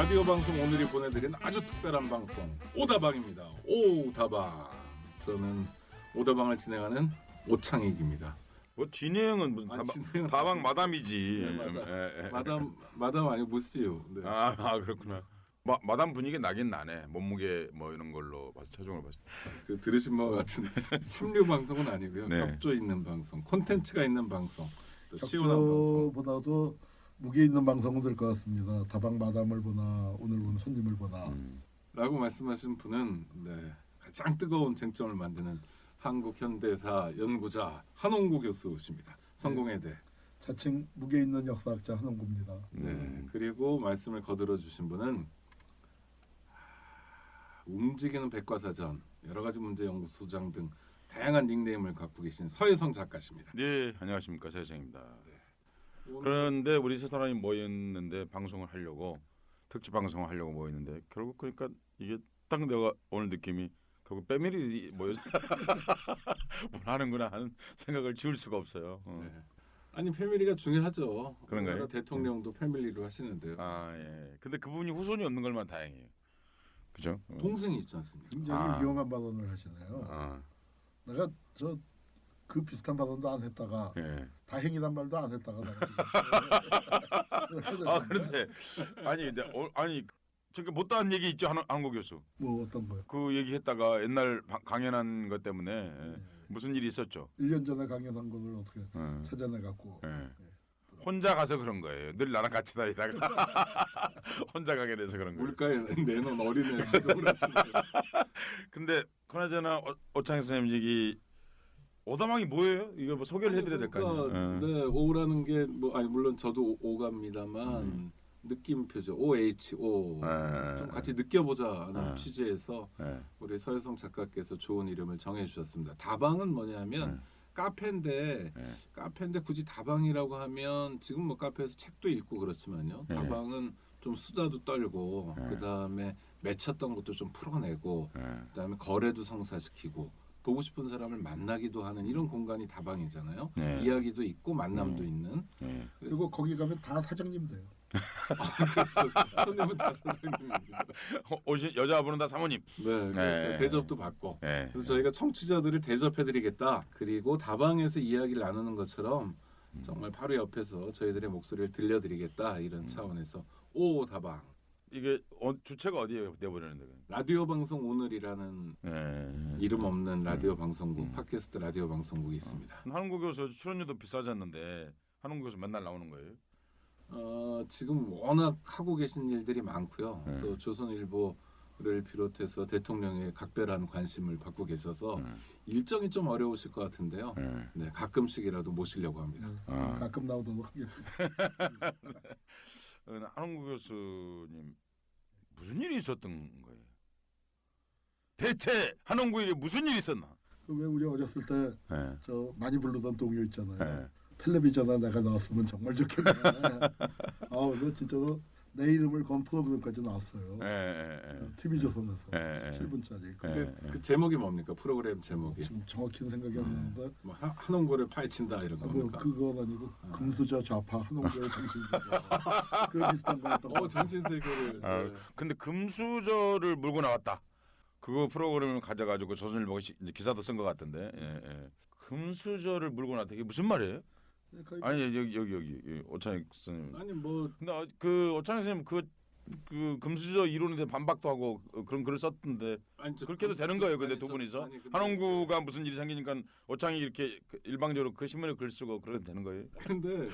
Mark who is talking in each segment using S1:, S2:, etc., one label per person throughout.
S1: 라디오 방송 오늘이 보내드린 아주 특별한 방송 오다방입니다. 오다방. 저는 오다방을 진행하는 오창익입니다.
S2: 뭐 진행은 무슨
S1: 진행은
S2: 다방 마담이지.
S1: 네, 마담 아니고 무스유. 네.
S2: 그렇구나. 마담 분위기 나긴 나네. 몸무게 뭐 이런 걸로 봐서 최종을 봤을 때.
S1: 그 들으신 바와 같은 삼류 방송은 아니고요.
S2: 네.
S1: 격조 있는 방송, 콘텐츠가 있는 방송, 또 시원한 방송.
S3: 격조보다도 무게 있는 방송은 될 것 같습니다. 다방 마담을 보나 오늘 본 손님을 보나.
S1: 라고 말씀하신 분은 가장 뜨거운 쟁점을 만드는 한국 현대사 연구자 한홍구 교수십니다. 성공회대.
S3: 자칭 무게 있는 역사학자 한홍구입니다.
S1: 네. 그리고 말씀을 거들어 주신 분은 움직이는 백과사전, 여러 가지 문제 연구소장 등 다양한 닉네임을 갖고 계신 서혜성 작가십니다.
S2: 네, 안녕하십니까 서혜성입니다.
S1: 오늘
S2: 그런데 우리 세 사람이 모였는데 방송을 하려고 특집 방송을 하려고 모였는데 결국 그러니까 이게 딱 내가 오늘 느낌이 결국 패밀리 모여서 뭘 하는구나 하는 생각을 지울 수가 없어요.
S1: 네. 아니 패밀리가 중요하죠.
S2: 그런가요?
S1: 우리나라 대통령도 패밀리로 하시는데요.
S2: 예. 근데 그분이 후손이 없는 걸만 다행이에요. 그죠?
S1: 동생이 있지 않습니까?
S3: 굉장히 위험한 발언을 하시네요. 내가 그 비슷한 발언도 안 했다가
S2: 예.
S3: 다행이란 말도 안 했다가
S2: 그런데 아니 저기 못다한 얘기 있죠 한국 교수.
S3: 뭐 어떤 거요?
S2: 그 얘기했다가 옛날 강연한 것 때문에 무슨 일이 있었죠.
S3: 1년 전에 강연한 거를 어떻게 찾아내 갖고
S2: 혼자 가서 그런 거예요. 늘 나랑 같이 다니다가 혼자 가게 돼서 그런 거예요.
S1: 물가에 내놓은 어린애 지금으로
S2: 근데 그나저나 오창희 선생님 얘기 오다방이 뭐예요? 이거 뭐 소개를 해드려야 될 거 아니에요.
S1: 네, 오라는 게 뭐 아니 물론 저도 오갑니다만 느낌표죠. OHO 좀 같이 느껴보자는 취지에서 우리 서혜성 작가께서 좋은 이름을 정해주셨습니다. 다방은 뭐냐면 카페인데 굳이 다방이라고 하면 지금 뭐 카페에서 책도 읽고 그렇지만요. 다방은 좀 수다도 떨고 그 다음에 맺혔던 것도 좀 풀어내고 그 다음에 거래도 성사시키고 보고 싶은 사람을 만나기도 하는 이런 공간이 다방이잖아요. 이야기도 있고 만남도 있는.
S3: 그리고 거기 가면 다 사장님 돼요.
S1: 그렇죠. 손님은 다 사장님입니다.
S2: 오신 여자분은 다 사모님.
S1: 네. 대접도 받고. 그래서 저희가 청취자들을 대접해드리겠다. 그리고 다방에서 이야기를 나누는 것처럼 정말 바로 옆에서 저희들의 목소리를 들려드리겠다. 이런 차원에서 오 다방.
S2: 이게 주체가 어디에 내보내는데?
S1: 라디오 방송 오늘이라는 이름 없는 라디오 방송국, 팟캐스트 라디오 방송국이 있습니다.
S2: 한국 교수 출연료도 비싸졌는데 한국 교수 맨날 나오는 거예요?
S1: 지금 워낙 하고 계신 일들이 많고요. 또 조선일보를 비롯해서 대통령의 각별한 관심을 받고 계셔서 일정이 좀 어려우실 것 같은데요. 네, 가끔씩이라도 모시려고 합니다.
S3: 가끔 나오도록 하겠습니다.
S2: 한국 교수님 무슨 일이 있었던 거예요? 대체 한홍구에게 무슨 일이 있었나?
S3: 왜 우리 어렸을 때 저 많이 부르던 동요 있잖아요.
S2: 네.
S3: 텔레비전에 내가 나왔으면 정말 좋겠네. 너 진짜로 내 이름을 건 프로그램까지 나왔어요. TV조선에서 7분짜리.
S1: 근데 그 제목이 뭡니까? 프로그램 제목이?
S3: 지금 정확히는 생각이 안 나는데.
S1: 뭐 한홍구를 파헤친다 이런 겁니까?
S3: 뭐 그건 아니고 금수저 좌파 한홍구의 정신세계. 그 비슷한 거였던 거.
S1: 정신세계를.
S2: 근데 금수저를 물고 나왔다. 그거 프로그램을 가져가지고 조선일보가 기사도 쓴 것 같은데. 금수저를 물고 나왔다. 이게 무슨 말이에요? 아니 여기 오창익 선생님.
S1: 아니 뭐
S2: 근데 그 오창익 선생님 그 금수저 이론에 대해 반박도 하고 그런 글을 썼던데 그렇게도 되는 거예요. 근데 두 분이서 한홍구가 무슨 일이 생기니까 오창익이 이렇게 일방적으로 그 신문에 글 쓰고 그래도 되는 거예요.
S1: 근데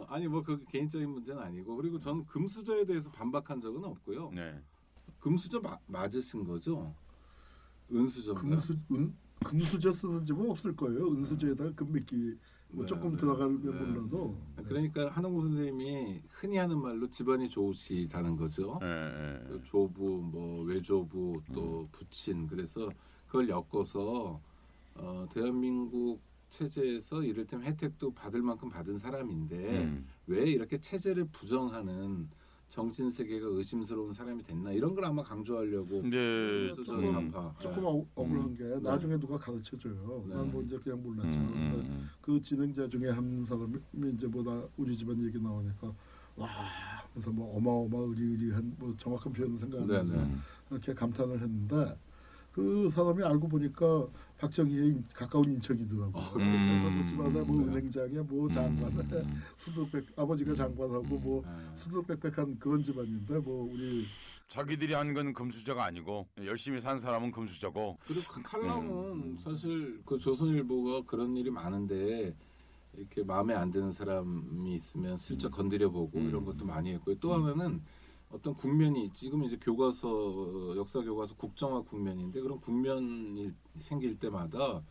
S1: 아니 뭐 그 개인적인 문제는 아니고 그리고 전 금수저에 대해서 반박한 적은 없고요. 금수저 맞으신 거죠? 은수저인가?
S3: 금수저 쓰는 집은 없을 거예요. 은수저에다가 금메기 조금 들어가면 몰라도.
S1: 그러니까 한홍구 선생님이 흔히 하는 말로 집안이 좋으시다는 거죠. 조부, 뭐 외조부, 또 부친. 그래서 그걸 엮어서 대한민국 체제에서 이를테면 혜택도 받을 만큼 받은 사람인데 왜 이렇게 체제를 부정하는 정신 세계가 의심스러운 사람이 됐나 이런 걸 아마 강조하려고.
S3: 조금 억울한 게 나중에 누가 가르쳐줘요. 난 뭐 이제 그냥 몰랐죠. 근데 그 진행자 중에 한 사람이 이제 우리 집안 얘기 나오니까 와 그래서 뭐 어마어마의리의리한 뭐 정확한 표현은 생각 안 나지만 이렇게 감탄을 했는데 그 사람이 알고 보니까 박정희의 가까운 인척이더라고요. 그래서 뭐 집안에 뭐 은행장에 뭐 장관에 아버지가 장관하고 뭐 수두룩백백한 그런 집안인데 뭐 우리
S2: 자기들이 한 건 금수저가 아니고 열심히 산 사람은 금수저고.
S1: 그리고 그 칼럼은 사실 그 조선일보가 그런 일이 많은데 이렇게 마음에 안 드는 사람이 있으면 슬쩍 건드려보고 이런 것도 많이 했고요. 또 하나는 어떤 국면이 지금 이제 교과서 역사 교과서 국정화 국면인데 그런 국면이 생길 때마다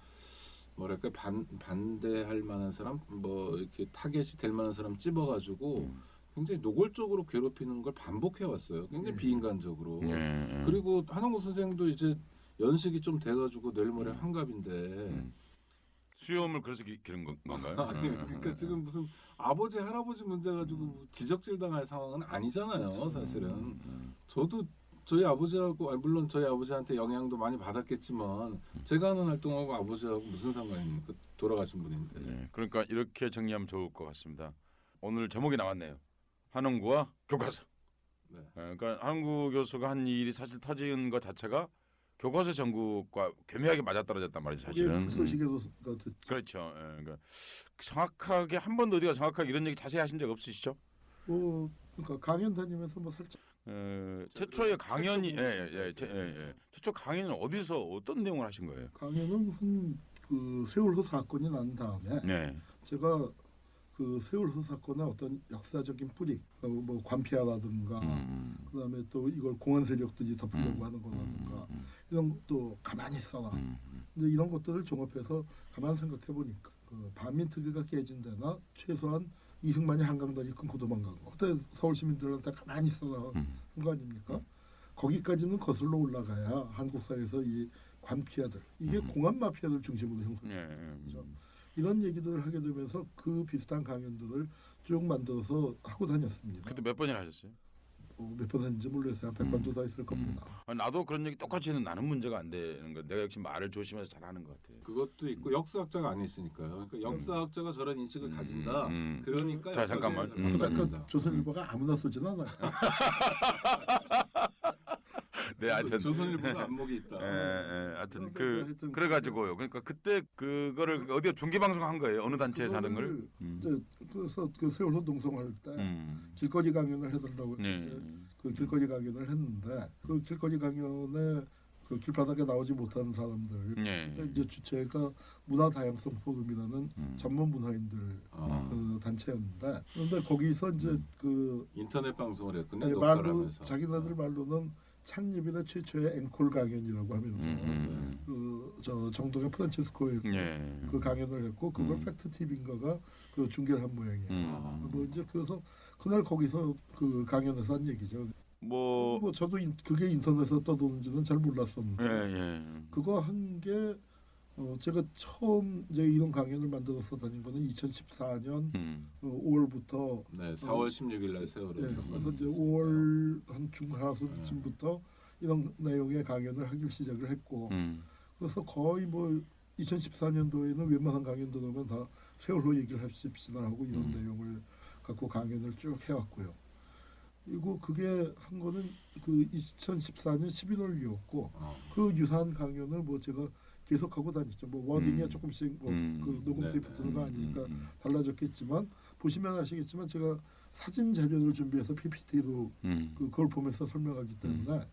S1: 뭐랄까 반대할 만한 사람 뭐 이렇게 타겟이 될 만한 사람 찝어가지고 굉장히 노골적으로 괴롭히는 걸 반복해 왔어요. 굉장히 비인간적으로. 그리고 한홍구 선생도 이제 연식이 좀 돼가지고 내일 모레 환갑인데.
S2: 수염을 그래서 기른 건가요?
S1: 아니, 그러니까 지금 무슨 아버지 할아버지 문제 가지고 지적질 당할 상황은 아니잖아요. 사실은 저도 저희 아버지하고 물론 저희 아버지한테 영향도 많이 받았겠지만 제가 하는 활동하고 아버지하고 무슨 상관입니까? 돌아가신 분인데.
S2: 네, 그러니까 이렇게 정리하면 좋을 것 같습니다. 오늘 제목이 나왔네요. 한홍구와 교과서.
S1: 네.
S2: 그러니까 한홍구 교수가 한 일이 사실 터진 것 자체가 교과서 전국과 교묘하게 맞아떨어졌단 말이죠. 사실은.
S3: 소식에도
S2: 그렇죠. 그러니까 정확하게 한 번도 어디가 정확하게 이런 얘기 자세히 하신 적 없으시죠?
S3: 뭐 그러니까 강연 다니면서 뭐 살짝
S2: 최초의 강연이 최초 강연은 어디서 어떤 내용을 하신 거예요?
S3: 강연은 그 세월호 사건이 난 다음에 제가 그 세월호 사건의 어떤 역사적인 뿌리, 뭐 관피아라든가 그다음에 또 이걸 공안 세력들이 덮으려고 하는 거라든가 이런 것도 가만히 있어라. 이제 이런 것들을 종합해서 가만히 생각해 보니까 그 반민특위가 깨진 데나 최소한 이승만이 한강다리 끊고 도망간 거. 그때 서울 시민들한테 가만히 있어라 한 거 아닙니까? 거기까지는 거슬러 올라가야 한국 사회에서 이 관피아들 이게 공안 마피아들 중심으로 형성돼요. 이런 얘기들을 하게 되면서 그 비슷한 강연들을 쭉 만들어서 하고 다녔습니다.
S2: 그때 몇 번이나 하셨어요?
S3: 몇 번 했는지 모르겠어요. 한 100번도 다 있을 겁니다.
S2: 나도 그런 얘기 똑같이 해도 나는 문제가 안 되는 거. 내가 역시 말을 조심해서 잘하는 것 같아요.
S1: 그것도 있고 역사학자가 아니었으니까요. 그러니까 역사학자가 저런 인식을 가진다. 그러니까
S2: 자, 잠깐만.
S3: 그러니까 조선일보가 아무나 쓰진 않아요.
S2: 네, 하여튼
S1: 조선일보가 안목이 있다.
S2: 하여튼 그래가지고요. 그러니까 그때 그거를 어디가 중계 방송한 거예요. 어느 단체에서 하는 걸.
S3: 그래서 그 세월호 농성할 때 길거리 강연을 해달라고 그 길거리 강연을 했는데 그 길거리 강연에 그 길바닥에 나오지 못하는 사람들 그때 이제 주체가 문화 다양성 포럼이라는 전문 문화인들 그 단체였는데 그런데 거기서 이제 그
S1: 인터넷 방송을 했군요.
S3: 말로 자기네들 말로는 창립이나 최초의 앵콜 강연이라고 하면서 그 정동의 프란치스코에서 그 강연을 했고 그걸 팩트 TV인가가 그 중계를 한 모양이에요. 뭐 이제 그래서 그날 거기서 그 강연에서 한 얘기죠. 뭐 저도 그게 인터넷에 떠도는지는 잘 몰랐었는데 그거 한 게 제가 처음 이제 이런 강연을 만들어서 다닌 거는 2014년 5월부터
S1: 4월 16일 날 세월호.
S3: 그래서 이제 5월 한 중하순쯤부터 이런 내용의 강연을 하기 시작을 했고 그래서 거의 뭐 2014년도에는 웬만한 강연들 오면 다 세월호 얘기를 합시다 하고 이런 내용을 갖고 강연을 쭉 해왔고요. 그리고 그게 한 거는 그 2014년 11월이었고 그 유사한 강연을 뭐 제가 계속하고 다녔죠. 뭐 워딩에 조금씩 그 녹음 테이프 쓰는 거 아니니까 달라졌겠지만 보시면 아시겠지만 제가 사진 자료를 준비해서 PPT로 그걸 보면서 설명하기 때문에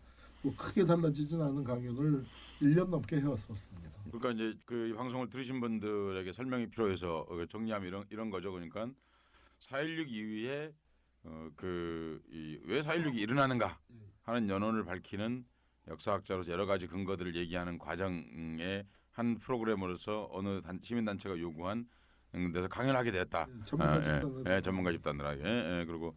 S3: 뭐 크게 달라지진 않은 강연을 1년 넘게 해왔었습니다.
S2: 그러니까 이제 그 방송을 들으신 분들에게 설명이 필요해서 정리하면 이런 거죠. 그러니까 4.16 이후에 왜 4.16이 일어나는가 하는 연원을 밝히는 역사학자로서 여러 가지 근거들을 얘기하는 과정의 한 프로그램으로서 어느 시민단체가 요구한 데서 강연하게 되었다. 전문가 집단들에게. 그리고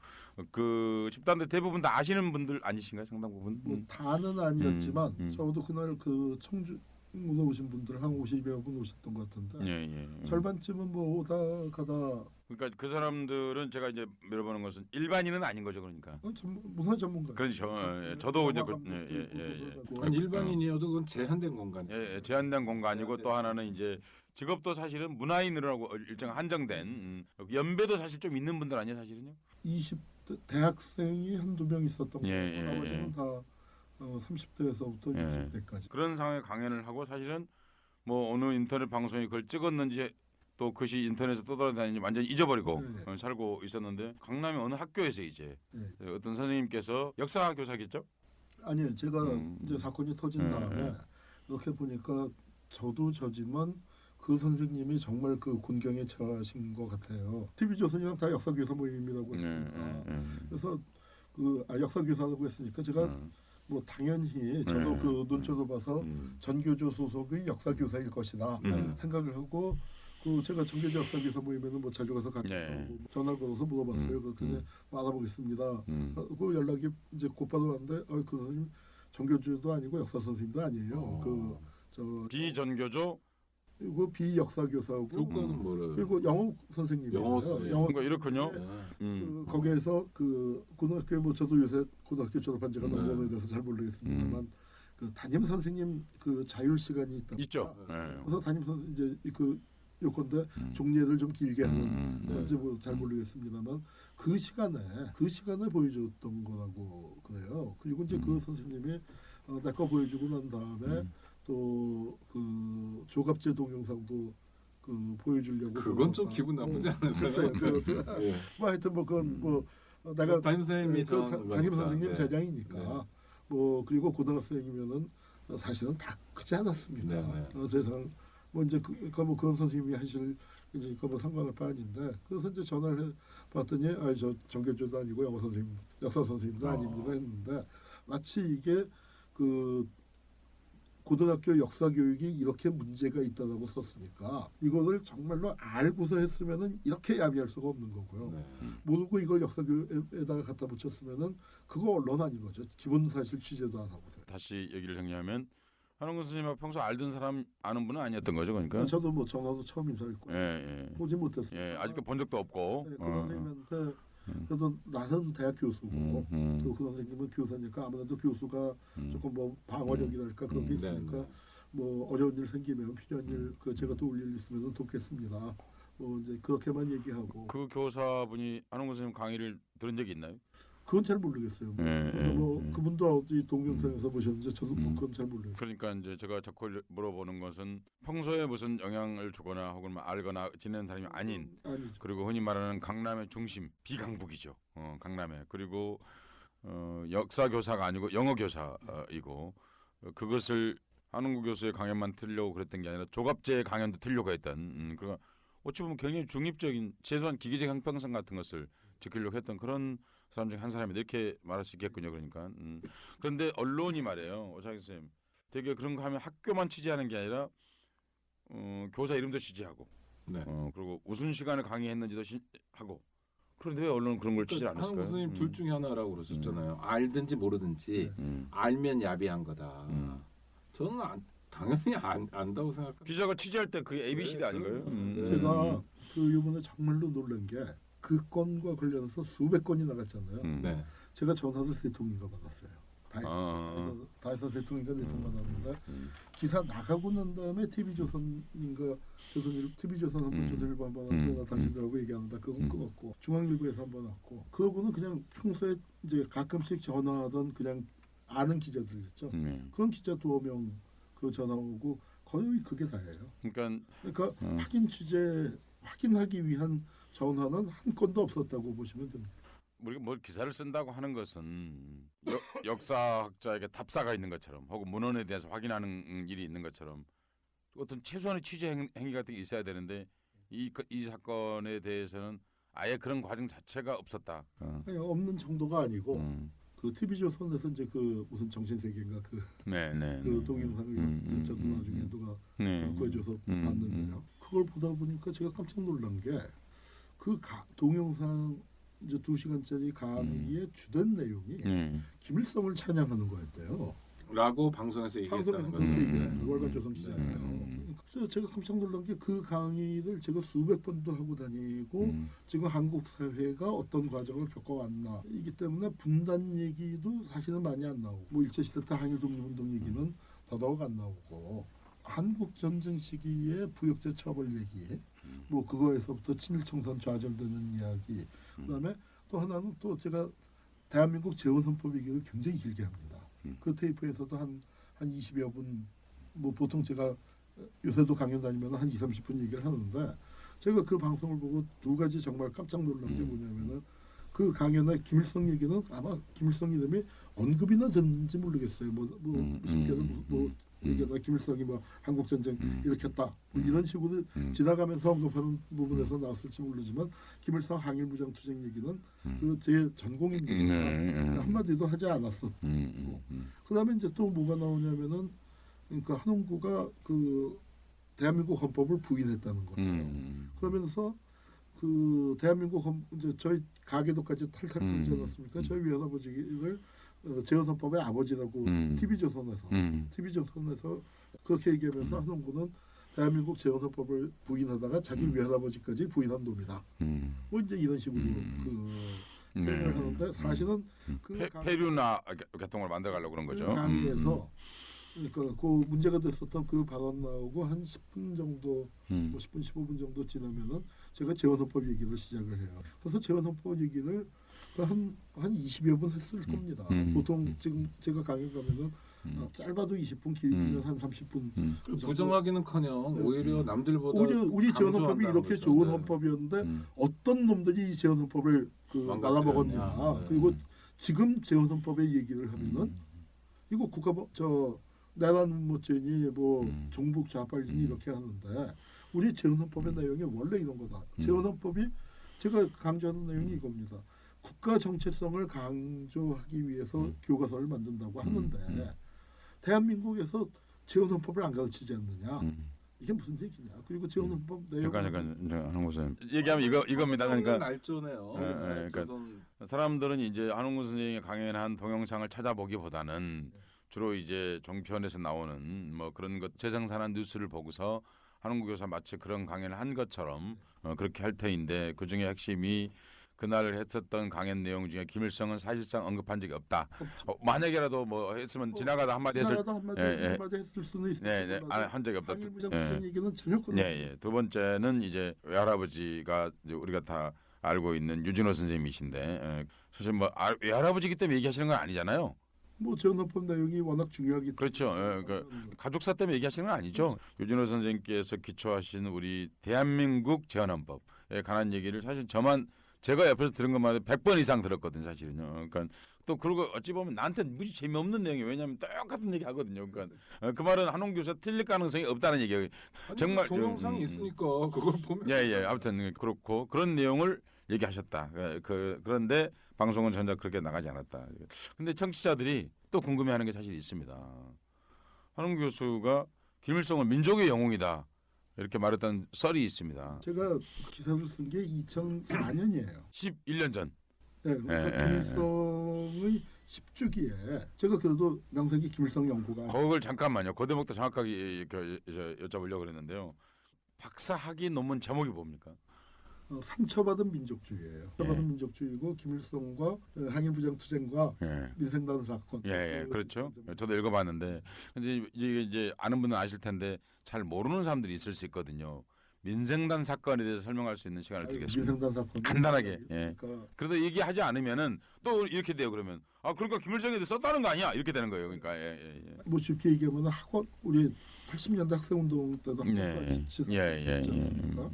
S2: 그 집단들 대부분 다 아시는 분들 아니신가요? 상당 부분?
S3: 뭐 다는 아니었지만 저도 그날 그 청주으로 오신 분들 한 50여 분 오셨던 것 같은데 절반쯤은 뭐 오다 가다.
S2: 그러니까 그 사람들은 제가 이제 물어보는 것은 일반인은 아닌 거죠, 그러니까.
S3: 문화 전문가.
S2: 그렇죠. 저도 이제
S1: 일반인이어도 그건 제한된 공간.
S2: 제한된 공간이고 또 하나는 이제 직업도 사실은 문화인으로라고 일정 한정된 연배도 사실 좀 있는 분들 아니에요, 사실은요?
S3: 대학생이 한두 명 있었던 거.
S2: 예,
S3: 나머지는 다 30대에서부터 60대까지.
S2: 그런 상황에 강연을 하고 사실은 뭐 어느 인터넷 방송에 그걸 찍었는지 또 그것이 인터넷에 떠돌아다니는지 완전히 잊어버리고 살고 있었는데 강남의 어느 학교에서 이제 어떤 선생님께서 역사 교사겠죠?
S3: 아니요, 제가 이제 사건이 터진 다음에 이렇게 보니까 저도 저지만 그 선생님이 정말 그 곤경에 처하신 것 같아요. TV조선이랑 다 역사교사 모임이라고 했으니까 그래서 그 역사교사라고 했으니까 제가 뭐 당연히 저도 그 논조도 봐서 전교조 소속의 역사교사일 것이다 생각을 하고 그 제가 전교조 역사교사 모임에는 뭐 자주 가서 같이 전화를 걸어서 물어봤어요. 그랬더니 알아보겠습니다. 그 연락이 이제 곧바로 왔는데 그 선생님 전교조도 아니고 역사 선생님도 아니에요. 그
S2: 비전교조
S3: 그리고 비역사교사하고
S1: 교과는 뭐래요?
S3: 그리고 영어 선생님이에요.
S1: 영어
S2: 그러니까 이렇군요.
S3: 그 거기에서 그 고등학교에 뭐 저도 요새 고등학교 졸업한 지가 너무 오래돼서 잘 모르겠습니다만 그 담임 선생님 그 자율 시간이
S2: 있죠.
S3: 그래서 담임 선생 이제 그 요건데 종례를 좀 길게 하는 건지 뭐 잘 모르겠습니다만 그 시간에 보여줬던 거라고 그래요. 그리고 이제 그 선생님이 내 거 보여주고 난 다음에 또 그 조갑제 동영상도 그 보여주려고
S1: 그건 좀 기분 나쁘지 않으세요?
S3: 뭐 하여튼 뭐 그건 뭐 내가
S1: 담임 선생님이
S3: 담임 선생님 제장이니까 뭐 그리고 고등학생이면은 사실은 다 크지 않았습니다. 세상 뭐 이제 뭐 그런 선생님이 하실 이제 뭐 상관할 바 아닌데 그래서 이제 전화를 해봤더니 저 전교조도 아니고 영어 선생님, 역사 선생님도 아닙니다 했는데 마치 이게 그 고등학교 역사 교육이 이렇게 문제가 있다고 썼으니까 이거를 정말로 알고서 했으면은 이렇게 야비할 수가 없는 거고요. 모르고 이걸 역사 교육에다가 갖다 붙였으면은 그거 언론 아닌 거죠. 기본 사실 취재도 안 하고서.
S2: 다시 얘기를 정리하면 한원근 선생님하고 평소 알던 사람 아는 분은 아니었던 거죠, 그러니까.
S3: 저도 뭐 전화도 처음 인사했고 보지 못했어요.
S2: 아직도 본 적도 없고.
S3: 그 선생님한테 그래도 나는 대학 교수고 또 그 선생님은 교사니까 아무래도 교수가 조금 뭐 방어력이랄까 그런 게 있으니까 뭐 어려운 일 생기면 필요한 일 그 제가 도울 일 있으면 돕겠습니다. 뭐 이제 그렇게만 얘기하고.
S2: 그 교사분이 한원근 선생님 강의를 들은 적이 있나요?
S3: 그건 잘 모르겠어요. 뭐 그분도 어디 동영상에서 보셨는지 저도 뭐 그건 잘 모르겠어요.
S2: 그러니까 이제 제가 자꾸 물어보는 것은 평소에 무슨 영향을 주거나 혹은 뭐 알거나 지내는 사람이 아닌
S3: 아니죠.
S2: 그리고 흔히 말하는 강남의 중심 비강북이죠. 강남에 그리고 역사 교사가 아니고 영어 교사이고 그것을 한웅구 교수의 강연만 틀려고 그랬던 게 아니라 조갑제의 강연도 틀려고 했던 그러니까 어찌 보면 굉장히 중립적인 최소한 기계적 형평성 같은 것을 지키려고 했던 그런 사람 중 한 사람이 이렇게 말할 수 있겠군요. 그러니까 그런데 언론이 말이에요. 오창희 선생님 되게 그런 거 하면 학교만 취재하는 게 아니라 교사 이름도 취재하고 그리고 무슨 시간에 강의했는지도 하고 그런데 왜 언론은 그런 걸 취재를 안 했을까요?
S1: 한국 선생님 둘 중에 하나라고 그러셨잖아요. 알든지 모르든지 알면 야비한 거다. 저는 당연히 안다고 생각합니다.
S2: 기자가 취재할 때 그게 ABCD 아닌가요?
S3: 제가 그 이번에 정말로 놀란 게 그 건과 관련해서 수백 건이 나갔잖아요. 제가 전화를 3통인가 받았어요. 다해서 3통인가 4통 받았는데 기사 나가고 난 다음에 TV조선인가 TV조선 한번 조선일보 한번 왔는데 나 당신들하고 얘기하는데 그건 끊었고 중앙일보에서 한번 왔고 그거는 그냥 평소에 이제 가끔씩 전화하던 그냥 아는 기자들 있죠. 그런 기자 2명 그 전화 오고 거의 그게 다예요. 그러니까 확인하기 위한 전화는 한 건도 없었다고 보시면 됩니다.
S2: 우리가 뭘 기사를 쓴다고 하는 것은 역사학자에게 답사가 있는 것처럼 혹은 문헌에 대해서 확인하는 일이 있는 것처럼 어떤 최소한의 취재 행위 같은 게 있어야 되는데 이 사건에 대해서는 아예 그런 과정 자체가 없었다.
S3: 아니, 없는 정도가 아니고 그 TV조선에서 이제 그 무슨 정신세계인가 그 동영상을 저도 나중에 누가 구해줘서 봤는데요. 그걸 보다 보니까 제가 깜짝 놀란 게 그 동영상 이제 2시간짜리 강의의 주된 내용이 김일성을 찬양하는 거였대요.
S1: 라고 방송에서 얘기했다는 거죠.
S3: 월간조선 기자예요. 그래서 제가 깜짝 놀란 게 그 강의를 제가 수백 번도 하고 다니고 지금 한국 사회가 어떤 과정을 겪어왔나 이기 때문에 분단 얘기도 사실은 많이 안 나오고 뭐 일제시대 때 한일 독립운동 얘기는 더더욱 안 나오고 한국 전쟁 시기에 부역자 처벌 얘기 뭐 그거에서부터 친일청산 좌절되는 이야기 그다음에 또 하나는 또 제가 대한민국 재헌헌법 얘기를 굉장히 길게 합니다. 그 테이프에서도 한 20여 분, 뭐 보통 제가 요새도 강연 다니면 한 20-30분 얘기를 하는데 제가 그 방송을 보고 두 가지 정말 깜짝 놀란 게 뭐냐면은 그 강연의 김일성 얘기는 아마 김일성 이름이 언급이나 됐는지 모르겠어요. 뭐 얘기하다 김일성이 뭐 한국 전쟁 일으켰다 뭐 이런 식으로 지나가면서 언급하는 부분에서 나왔을지 모르지만 김일성 항일 무장 투쟁 얘기는 그 제 전공입니다. 한마디도 하지 않았었고 그다음에 이제 또 뭐가 나오냐면은 그러니까 한홍구가 그 대한민국 헌법을 부인했다는 거예요. 그러면서 그 대한민국 이제 저희 가계도까지 탈탈 털지 않았습니까? 저희 외할아버지를 재헌헌법의 아버지라고 TV조선에서 그렇게 얘기하면서 한홍구는 대한민국 재헌헌법을 부인하다가 자기 외할아버지까지 부인한 놈이다. 뭐 이제 이런 식으로 표현을 하는데 사실은
S2: 폐류나 개통을 만들어가려고 그런 거죠.
S3: 강의에서 그러니까 그 문제가 됐었던 그 발언 나오고 한 10분 정도, 뭐 10분 15분 정도 지나면은 제가 재헌헌법 얘기를 시작을 해요. 그래서 재헌헌법 얘기를 한 20여 분 했을 겁니다. 보통 지금 제가 강연 가면은 짧아도 20분, 길면 한 30분.
S1: 부정하기는커녕 오히려 남들보다
S3: 우리 재헌헌법이 이렇게
S1: 거죠.
S3: 좋은 헌법이었는데 어떤 놈들이 이 재헌헌법을 말아먹었냐. 그리고 지금 재헌헌법의 얘기를 하면은 이거 내란 못죄니 뭐 종북 좌빨이니 이렇게 하는데 우리 재헌헌법의 내용이 원래 이런 거다. 재헌헌법이 제가 강조하는 내용이 이겁니다. 국가 정체성을 강조하기 위해서 교과서를 만든다고 하는데 대한민국에서 재헌헌법을 안 가르치지 않느냐. 이게 무슨 얘기냐. 그리고 재헌헌법 내용
S2: 잠깐 한홍구 선생님 얘기하면 이겁니다. 그러니까
S1: 날조네요.
S2: 그러니까 사람들은 이제 한홍구 선생님이 강연한 동영상을 찾아보기보다는 주로 이제 종편에서 나오는 뭐 그런 것 재생산한 뉴스를 보고서 한홍구 교사 마치 그런 강연을 한 것처럼 그렇게 할 테인데 그 중에 핵심이 그날 했었던 강연 내용 중에 김일성은 사실상 언급한 적이 없다. 만약에라도 뭐 했으면 지나가다 한마디 했을
S3: 한마디 했을 수는 있을
S2: 한 적이 없다.
S3: 얘기는 전혀
S2: 두 번째는 이제 외할아버지가 우리가 다 알고 있는 유진호 선생님이신데 사실 뭐 외할아버지기 때문에 얘기하시는 건 아니잖아요.
S3: 뭐 재헌헌법 내용이 워낙 중요하기 때문에
S2: 그렇죠. 그러니까 가족사 때문에 얘기하시는 건 아니죠. 유진호 선생님께서 기초하신 우리 대한민국 재헌헌법에 관한 얘기를 사실 제가 옆에서 들은 것만 해도 100번 이상 들었거든요, 사실은요. 그러니까 또 그러고 어찌 보면 나한테 무지 재미없는 내용이에요. 왜냐하면 똑같은 얘기 하거든요. 그러니까 그 말은 한홍 교사 틀릴 가능성이 없다는 얘기예요. 정말
S1: 동영상이 있으니까 그걸 보면
S2: 아무튼 그렇고 그런 내용을 얘기하셨다. 그런데 방송은 전혀 그렇게 나가지 않았다. 근데 청취자들이 또 궁금해하는 게 사실 있습니다. 한홍 교수가 김일성은 민족의 영웅이다. 이렇게 말했던 썰이 있습니다.
S3: 제가 기사를 쓴 게 2004년이에요.
S2: 11년 전.
S3: 네, 김일성의 10주기에 제가 그래도 명색이 김일성 연구가.
S2: 그걸 잠깐만요. 그 대목도 정확하게 여쭤보려고 그랬는데요. 박사 학위 논문 제목이 뭡니까?
S3: 상처받은 민족주의예요. 상처받은 민족주의고 김일성과 항일부장투쟁과 민생단 사건.
S2: 그렇죠. 저도 읽어봤는데 이제 아는 분은 아실 텐데 잘 모르는 사람들이 있을 수 있거든요. 민생단 사건에 대해서 설명할 수 있는 시간을 드리겠습니다.
S3: 민생단 사건
S2: 간단하게. 그러니까. 그래도 얘기하지 않으면은 또 이렇게 돼요. 그러면 그러니까 김일성에 대해 썼다는 거 아니야? 이렇게 되는 거예요. 그러니까
S3: 뭐 쉽게 얘기하면 학원 우리 80년대 학생운동 때도 있지 않습니까?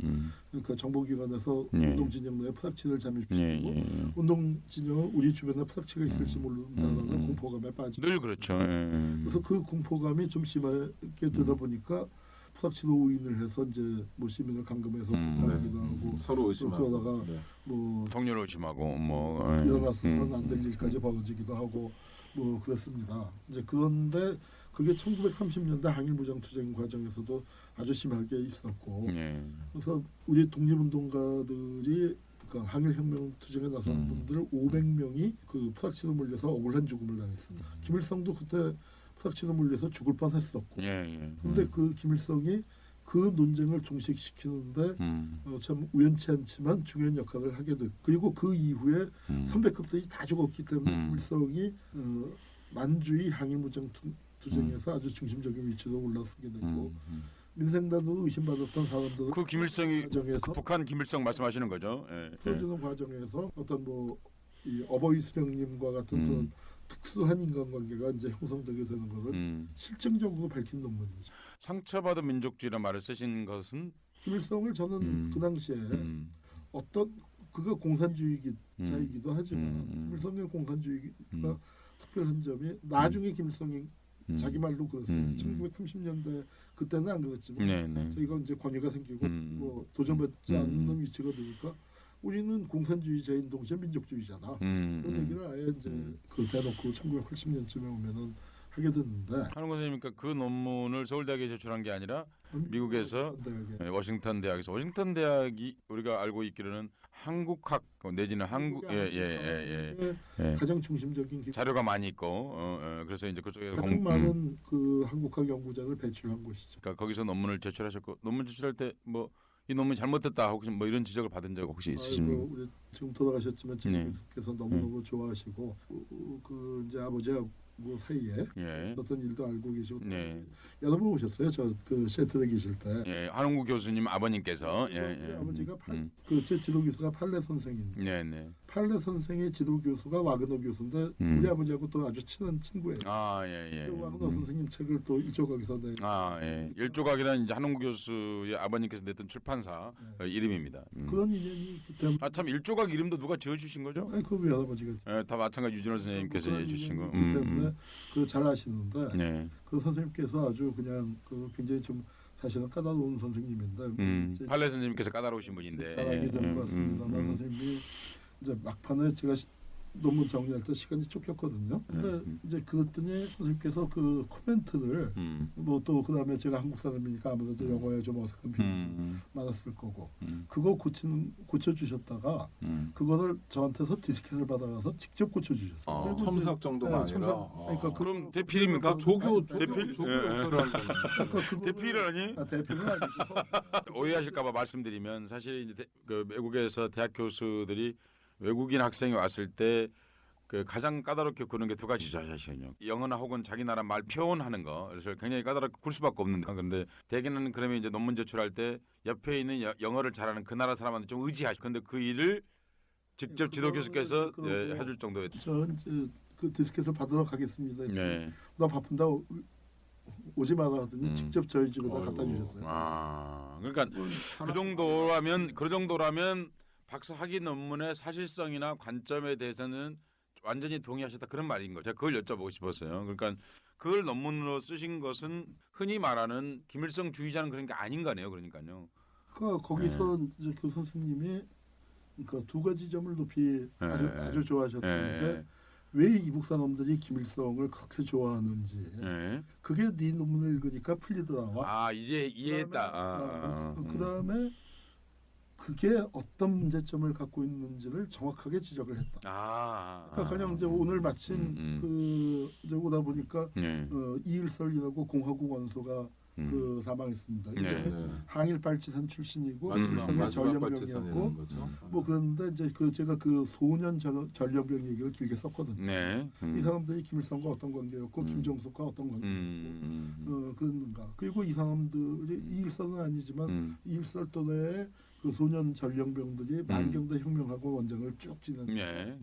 S3: 그러니까 정보기관에서 운동진영 내에 푸삭치를 잠입시키고 운동진영 우리 주변에 푸삭치가 있을지 모른다는 공포감에 빠지고
S2: 늘 그렇죠.
S3: 그래서 그 공포감이 좀 심하게 되다 보니까 푸삭치로 오인을 해서 이제 뭐 시민을 감금해서 부탁하기도 하고
S1: 서로 의심하고
S3: 그러다가 뭐
S2: 동료를 의심하고 뭐
S3: 일어나서는 안 될 일까지 벌어지기도 하고 뭐 그렇습니다. 이제 그런데 그게 1930년대 항일무장투쟁 과정에서도 아주 심하게 있었고 그래서 우리 독립운동가들이 그러니까 항일혁명 투쟁에 나선 분들 500명이 그 푸삭치로 몰려서 억울한 죽음을 당했습니다. 김일성도 그때 푸삭치로 몰려서 죽을 뻔했었고 근데 그 김일성이 그 논쟁을 종식시키는데 참 우연치 않지만 중요한 역할을 하게 됐고 그리고 그 이후에 선배급들이 다 죽었기 때문에 김일성이 만주의 항일무장 투쟁에서 아주 중심적인 위치로 올라서게 됐고 민생단으로 의심받았던 사람들
S2: 그 김일성이
S3: 과정에서
S2: 그 북한 김일성 말씀하시는 거죠? 예.
S3: 풀어주는 과정에서 어떤 뭐 이 어버이 수령님과 같은 그런 특수한 인간관계가 이제 형성되게 되는 것을 실증적으로 밝힌 논문이죠.
S2: 상처받은 민족주의라는 말을 쓰신 것은
S3: 김일성을 저는 그 당시에 어떤 그가 공산주의자이기도 하지만 김일성의 공산주의가 특별한 점이 나중에 김일성이 자기 말로 그랬어요. 1930년대 그때는 안 그랬지만 저희가 이제 권위가 생기고 뭐 도전받지 않는 위치가 되니까 우리는 공산주의자인 동시에 민족주의자다. 그런 얘기를 아예 이제 그 대놓고 1980년쯤에 오면은 하게 됐는데.
S2: 한웅 선생님이니까 그 논문을 서울대학에 제출한 게 아니라 미국에서 워싱턴 대학에서 워싱턴 대학이 우리가 알고 있기로는 한국학 내지는 한국
S3: 가장 중심적인
S2: 자료가 많이 있고 그래서 이제 그쪽에서
S3: 가장 많은 그 한국학 연구자를 배출한 곳이죠.
S2: 그러니까 거기서 논문을 제출하셨고 논문 제출할 때 뭐 이 논문이 잘못됐다 혹시 뭐 이런 지적을 받은 적 혹시 있으십니까?
S3: 우리 지금 돌아가셨지만 지금께서 너무너무 좋아하시고 그 이제 아버지하고 사이에 어떤 일도 알고 계시고 여러 번 오셨어요. 저 그 시애틀에 계실 때.
S2: 한웅구 교수님 아버님께서
S3: 아버지가 그 제 지도 교수가 팔레 선생인데 팔레 선생의 지도 교수가 와그너 교수인데 우리 아버지하고 또 아주 친한 친구예요. 그 와그너 선생님 책을 또 일조각에서
S2: 일조각이라는 이제 한웅구 교수의 아버님께서 냈던 출판사 이름입니다.
S3: 그런 인연이 있기 때문에.
S2: 참 일조각 이름도 누가 지어주신 거죠?
S3: 그 우리 할아버지가.
S2: 다 마찬가지 유진호 선생님께서 해주신 거.
S3: 때문에 그 잘 아시는데 그 선생님께서 아주 그냥 그 굉장히 좀 사실은 까다로운 선생님인데
S2: 팔레 선생님께서 까다로우신 분인데
S3: 잘하게 된 것 같습니다만 선생님이 이제 막판에 제가 논문 정리할 때 시간이 쫓겼거든요. 근데 이제 그랬더니 선생님께서 그 코멘트를 뭐 또 그다음에 제가 한국 사람이니까 아무래도 영어에 좀 어색한 표현이 많았을 거고 그거 고쳐주셨다가 그거를 저한테서 디스켓을 받아가서 직접 고쳐주셨어요.
S1: 첨삭 정도가 아니라.
S3: 그러니까
S2: 그럼 대필입니까?
S1: 조교 역할을 한 거는.
S2: 대필은 아니?
S3: 대필은 아니고.
S2: 오해하실까봐 말씀드리면 사실 이제 그 외국에서 대학 교수들이 외국인 학생이 왔을 때 그 가장 까다롭게 구는 게 두 가지죠, 사실은요. 영어나 혹은 자기 나라 말 표현하는 거, 그래서 굉장히 까다롭게 굴 수밖에 없는데, 그런데 대개는 그러면 이제 논문 제출할 때 옆에 있는 영어를 잘하는 그 나라 사람한테 좀 의지하죠. 그런데 그 일을 직접 지도 교수께서 해줄 정도의.
S3: 저 이제 그 디스켓을 받으러 가겠습니다. 나 바쁜다. 오지 마라 하더니 직접 저희 집에다 갖다 주셨어요.
S2: 그러니까 그 정도라면 박사 학위 논문의 사실성이나 관점에 대해서는 완전히 동의하셨다 그런 말인 거죠. 제가 그걸 여쭤보고 싶었어요. 그러니까 그걸 논문으로 쓰신 것은 흔히 말하는 김일성 주의자는 그런 게 아닌 거네요. 그러니까요.
S3: 거기서 이제 그 선생님이 그러니까 두 가지 점을 높이 아주 좋아하셨던 게 왜 이북 사람들이 김일성을 그렇게 좋아하는지 그게 네 논문을 읽으니까 풀리더라.
S2: 이제 이해했다.
S3: 그다음에 그게 어떤 문제점을 갖고 있는지를 정확하게 지적을 했다. 그러니까 그냥 이제 오늘 마침 그 이제 오다 보니까 이일설이라고 공화국 원소가 그 사망했습니다. 항일 발치산 출신이고 김일성의 전령병이었고 뭐 그런데 이제 그 제가 그 소년 전령병 얘기를 길게 썼거든요. 이 사람들이 김일성과 어떤 관계였고 김정숙과 어떤 관계였고 그런가. 그리고 이 사람들이 이일설은 아니지만 이일설 또래의 그 소년 전령병들이 만경대 혁명하고 원정을 쭉 지낸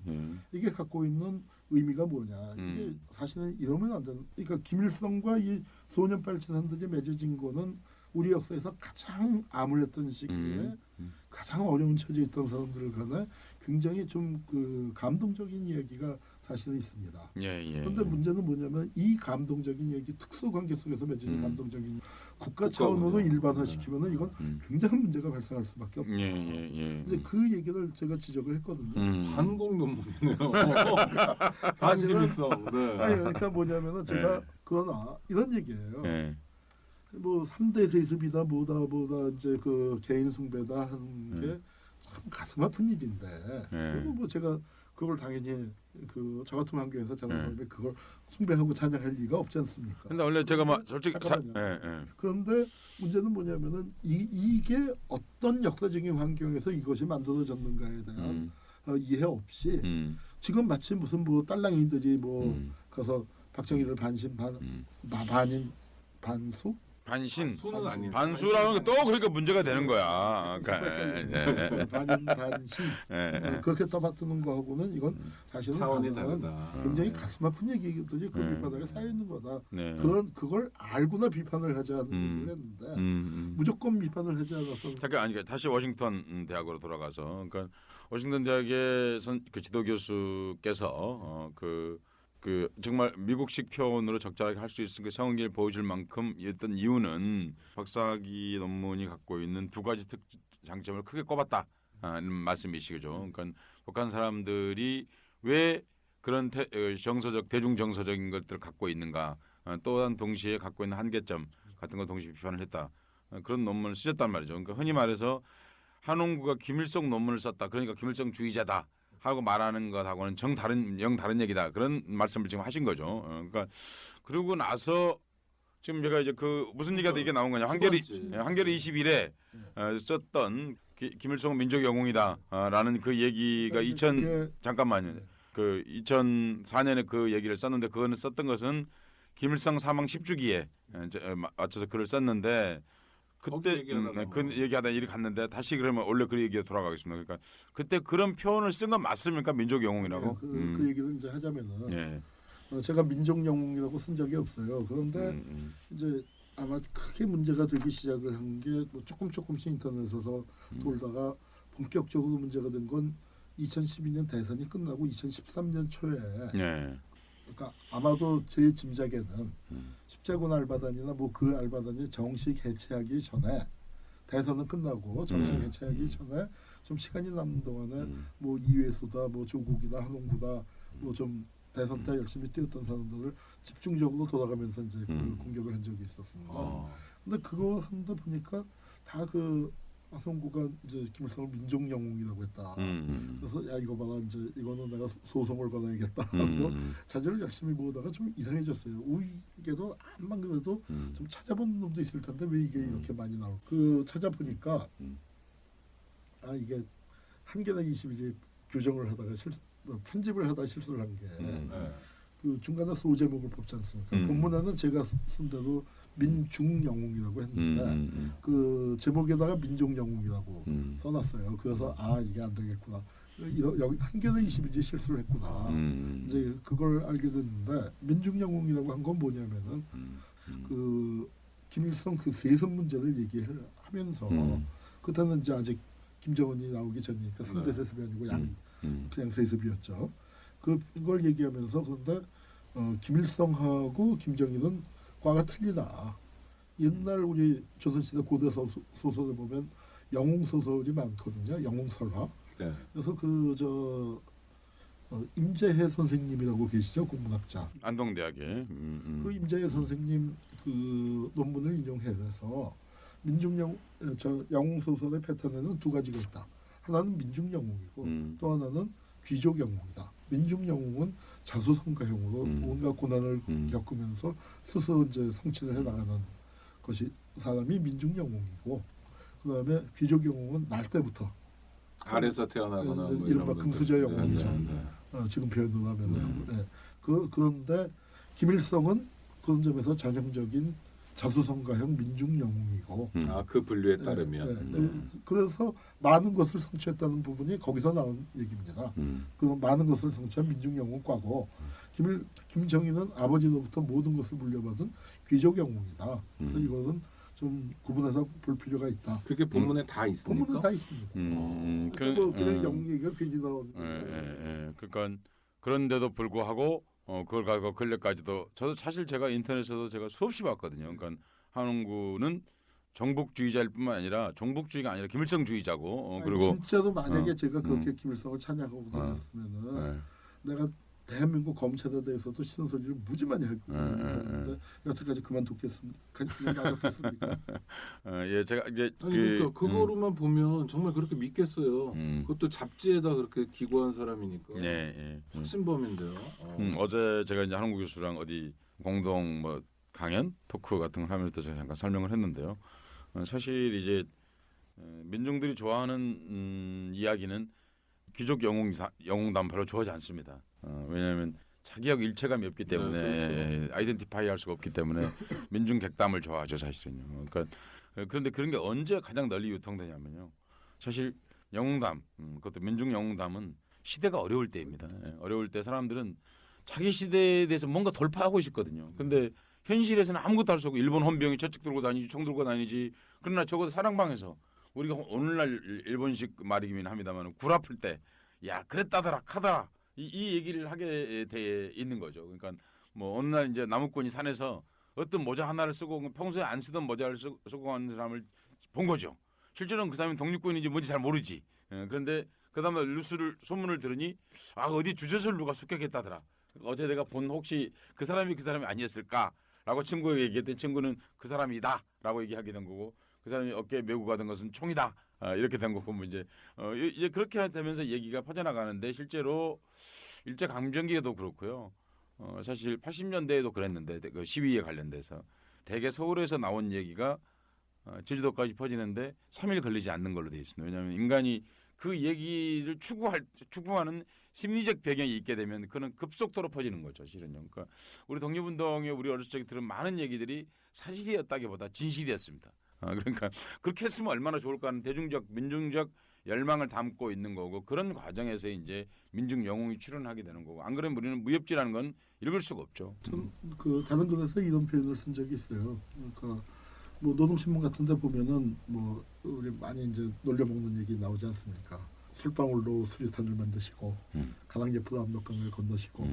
S3: 이게 갖고 있는 의미가 뭐냐. 이게 사실은 이러면 안 되는. 그러니까 김일성과 이 소년 발치산들이 맺어진 거는 우리 역사에서 가장 암울했던 시기에 가장 어려운 처지에 있던 사람들을 간에 굉장히 좀 그 감동적인 이야기가 사실은 있습니다. 그런데 문제는 뭐냐면 이 감동적인 얘기 특수 관계 속에서 맺어진 감동적인 국가 차원으로 일반화시키면은 이건 굉장한 문제가 발생할 수밖에 없다. 근데 그 얘기를 제가 지적을 했거든요.
S1: 반공 논문이네요. 반김일성.
S3: 아니 그러니까 뭐냐면은 제가 그러나 이런 얘기예요. 뭐 3대 세습이다 뭐다 이제 그 개인 숭배다 하는 게 참 가슴 아픈 일인데 그리고 뭐 제가 그걸 당연히 그 저 같은 환경에서 저는 사람이 그걸 숭배하고 찬양할 리가 없지 않습니까?
S2: 근데 원래 제가 막 솔직히
S3: 그런데 문제는 뭐냐면은 이게 어떤 역사적인 환경에서 이것이 만들어졌는가에 대한 이해 없이 지금 마치 무슨 뭐 딸랑이들이 뭐 가서 박정희를 반신 반인 반수
S2: 반신,
S1: 수는 아니에요.
S2: 반수라는 게 또 그러니까 문제가 되는 거야. 그러니까,
S3: 반인 반신 그렇게 떠받드는 거하고는 이건 사실은
S1: 차원이
S3: 다른
S1: 다르다.
S3: 굉장히 가슴 아픈 얘기거든요. 그 밑바닥에 쌓여 있는 거다.
S2: 네.
S3: 그걸 알고나 비판을 하지 않는 얘기를 했는데 무조건 비판을 하지 않았던.
S2: 잠깐 아니 다시 워싱턴 대학으로 돌아가서 그러니까 워싱턴 대학의 그 지도 교수께서 그 정말 미국식 표현으로 적절하게 할 수 있는 그 성의를 보여줄 만큼이었던 이유는 박사학위 논문이 갖고 있는 두 가지 장점을 크게 꼽았다 말씀이시죠. 그러니까 북한 사람들이 왜 그런 정서적 대중 정서적인 것들을 갖고 있는가, 또한 동시에 갖고 있는 한계점 같은 걸 동시에 비판을 했다. 그런 논문을 쓰셨단 말이죠. 그러니까 흔히 말해서 한홍구가 김일성 논문을 썼다. 그러니까 김일성주의자다. 하고 말하는 것하고는 영 다른 얘기다. 그런 말씀을 지금 하신 거죠. 그러니까 그러고 나서 지금 제가 이제 그 무슨 얘기가 이게 나온 거냐. 한겨레 21에 썼던 김일성은 민족 영웅이다라는 그 얘기가 잠깐만요. 그 2004년에 그 얘기를 썼는데 그거는 썼던 것은 김일성 사망 10주기에 맞춰서 글을 썼는데 그때 그 얘기하다 일이 갔는데 다시 그러면 원래 그 얘기가 돌아가겠습니다. 그러니까 그때 그런 표현을 쓴 건 맞습니까? 민족 영웅이라고?
S3: 그 얘기를 이제 하자면은 제가 민족 영웅이라고 쓴 적이 없어요. 그런데 이제 아마 크게 문제가 되기 시작을 한 게 뭐 조금씩 인터넷에서 돌다가 본격적으로 문제가 된 건 2012년 대선이 끝나고 2013년 초에. 그러니까 아마도 제 짐작에는 십자군 알바단이나 뭐 그 알바단이 정식 해체하기 전에 대선은 끝나고 정식 해체하기 전에 좀 시간이 남는 동안에 뭐 이회수다, 뭐 조국이다, 한홍구다, 뭐 좀 대선 때 열심히 뛰었던 사람들을 집중적으로 돌아가면서 이제 그 공격을 한 적이 있었습니다. 근데 그거 하는데 보니까 다 그 한홍구가 이제 김일성을 민족 영웅이라고 했다. 그래서 야 이거 봐라 이제 이거는 내가 소송을 걸어야겠다 하고 자료를 열심히 모으다가 좀 이상해졌어요. 우리게도 암만 그래도 좀 찾아본 놈도 있을 텐데 왜 이게 이렇게 많이 나올? 그 찾아보니까 아 이게 한겨레 21이 교정을 하다가 편집을 하다 실수를 한 게 그 중간에 소제목을 뽑지 않습니까? 본문에는 제가 쓴 대로 민중영웅이라고 했는데 그 제목에다가 민족영웅이라고 써놨어요. 그래서 아 이게 안 되겠구나. 여기 한겨레 21이 실수를 했구나. 이제 그걸 알게 됐는데 민중영웅이라고 한 건 뭐냐면은 그 김일성 그 세습 문제를 얘기를 하면서 그때는 이제 아직 김정은이 나오기 전이니까 3대 세습이 아니고 그냥 세습이었죠. 그걸 얘기하면서 그런데 김일성하고 김정일은 과가 틀리다. 옛날 우리 조선시대 고대 소설을 보면 영웅 소설이 많거든요. 영웅설화.
S1: 네.
S3: 그래서 임재해 선생님이라고 계시죠, 국문학자.
S2: 안동대학에.
S3: 그 임재해 선생님 그 논문을 인용해서 영웅 소설의 패턴에는 두 가지가 있다. 하나는 민중 영웅이고 또 하나는 귀족 영웅이다. 민중 영웅은 자수성가형으로 온갖 고난을 겪으면서 스스로 이제 성취를 해나가는 것이 사람이 민중 영웅이고, 그다음에 귀족 영웅은 날 때부터
S1: 아래서 태어나거나 뭐
S3: 이른바 금수저 영웅이죠. 지금 표현으로 하면 그런데 김일성은 그런 점에서 전형적인 자수성가형 민중 영웅이고
S1: 그 분류에 따르면
S3: 그래서 많은 것을 성취했다는 부분이 거기서 나온 얘기입니다. 그 많은 것을 성취한 민중 영웅과고 김정일은 아버지로부터 모든 것을 물려받은 귀족 영웅이다. 그래서 이것은 좀 구분해서 볼 필요가 있다.
S1: 그게 본문에 다 있습니까?
S3: 본문에 다 있습니다. 그냥 영웅 얘기가 괜히 나오는 거예요.
S2: 그러니까 그런데도 불구하고 그걸 가지고 근래까지도 저도 사실 제가 인터넷에서 제가 수없이 봤거든요. 그러니까 한홍구는 정복주의자일 뿐만 아니라 정복주의가 아니라 김일성주의자고 그리고
S3: 진짜로 만약에 제가 그렇게 김일성을 찬양하고 다녔으면은 내가 대한민국 검찰에 대해서도 싫은 소리를 무지 많이 하고 있는데 여태까지 그만뒀겠습니까?
S2: 예, 제가 이제
S1: 그러니까 그거로만 보면 정말 그렇게 믿겠어요. 그것도 잡지에다 그렇게 기고한 사람이니까. 확신범인데요.
S2: 어제 제가 이제 한홍구 교수랑 어디 공동 뭐 강연 토크 같은 걸 하면서 제가 잠깐 설명을 했는데요. 사실 이제 민중들이 좋아하는 이야기는 귀족 영웅담 별로 좋아하지 않습니다. 왜냐하면 자기하고 일체감이 없기 때문에
S1: 그렇죠.
S2: 아이덴티파이할 수가 없기 때문에 민중 객담을 좋아하죠 사실은요. 그러니까 그런데 그런 게 언제 가장 널리 유통되냐면요. 사실 영웅담, 그것도 민중 영웅담은 시대가 어려울 때입니다. 어려울 때 사람들은 자기 시대에 대해서 뭔가 돌파하고 싶거든요. 근데 현실에서는 아무것도 할 수 없고 일본 헌병이 저쪽 들고 다니지 총 들고 다니지. 그러나 적어도 사랑방에서 우리가 오늘날 일본식 말이긴 합니다만 굴 아플 때 야 그랬다더라 카더라 이 얘기를 하게 돼 있는 거죠. 그러니까 뭐 어느 날 이제 나무꾼이 산에서 어떤 모자 하나를 쓰고 평소에 안 쓰던 모자를 쓰고 하는 사람을 본 거죠. 실제로는 그 사람이 독립군인지 뭔지 잘 모르지. 그런데 그 다음에 소문을 들으니 아 어디 주저술 누가 습격했다더라. 어제 내가 본 혹시 그 사람이 아니었을까라고 친구에게 얘기했더니 친구는 그 사람이다라고 얘기하게 된 거고 그 사람이 어깨에 메고 가던 것은 총이다. 이렇게 된 거고 뭐 이제 그렇게 되면서 얘기가 퍼져나가는데 실제로 일제 강점기에도 그렇고요. 사실 80년대에도 그랬는데 그 시위에 관련돼서 대개 서울에서 나온 얘기가 제주도까지 퍼지는데 3일 걸리지 않는 걸로 돼 있습니다. 왜냐하면 인간이 그 얘기를 추구하는 심리적 배경이 있게 되면 그는 급속도로 퍼지는 거죠. 실은요. 그러니까 우리 독립운동에 우리 어렸을 적에 들은 많은 얘기들이 사실이었다기보다 진실이었습니다. 그러니까 그렇게 했으면 얼마나 좋을까 하는 대중적 민중적 열망을 담고 있는 거고 그런 과정에서 이제 민중 영웅이 출현하게 되는 거고 안 그러면 우리는 무협지라는 건 읽을 수가 없죠.
S3: 전 그 다른 글에서 이런 표현을 쓴 적이 있어요. 그러니까 뭐 노동신문 같은데 보면은 뭐 우리 많이 이제 놀려먹는 얘기 나오지 않습니까? 솔방울로 수리탄을 만드시고 가랑제프로 압록강을 건너시고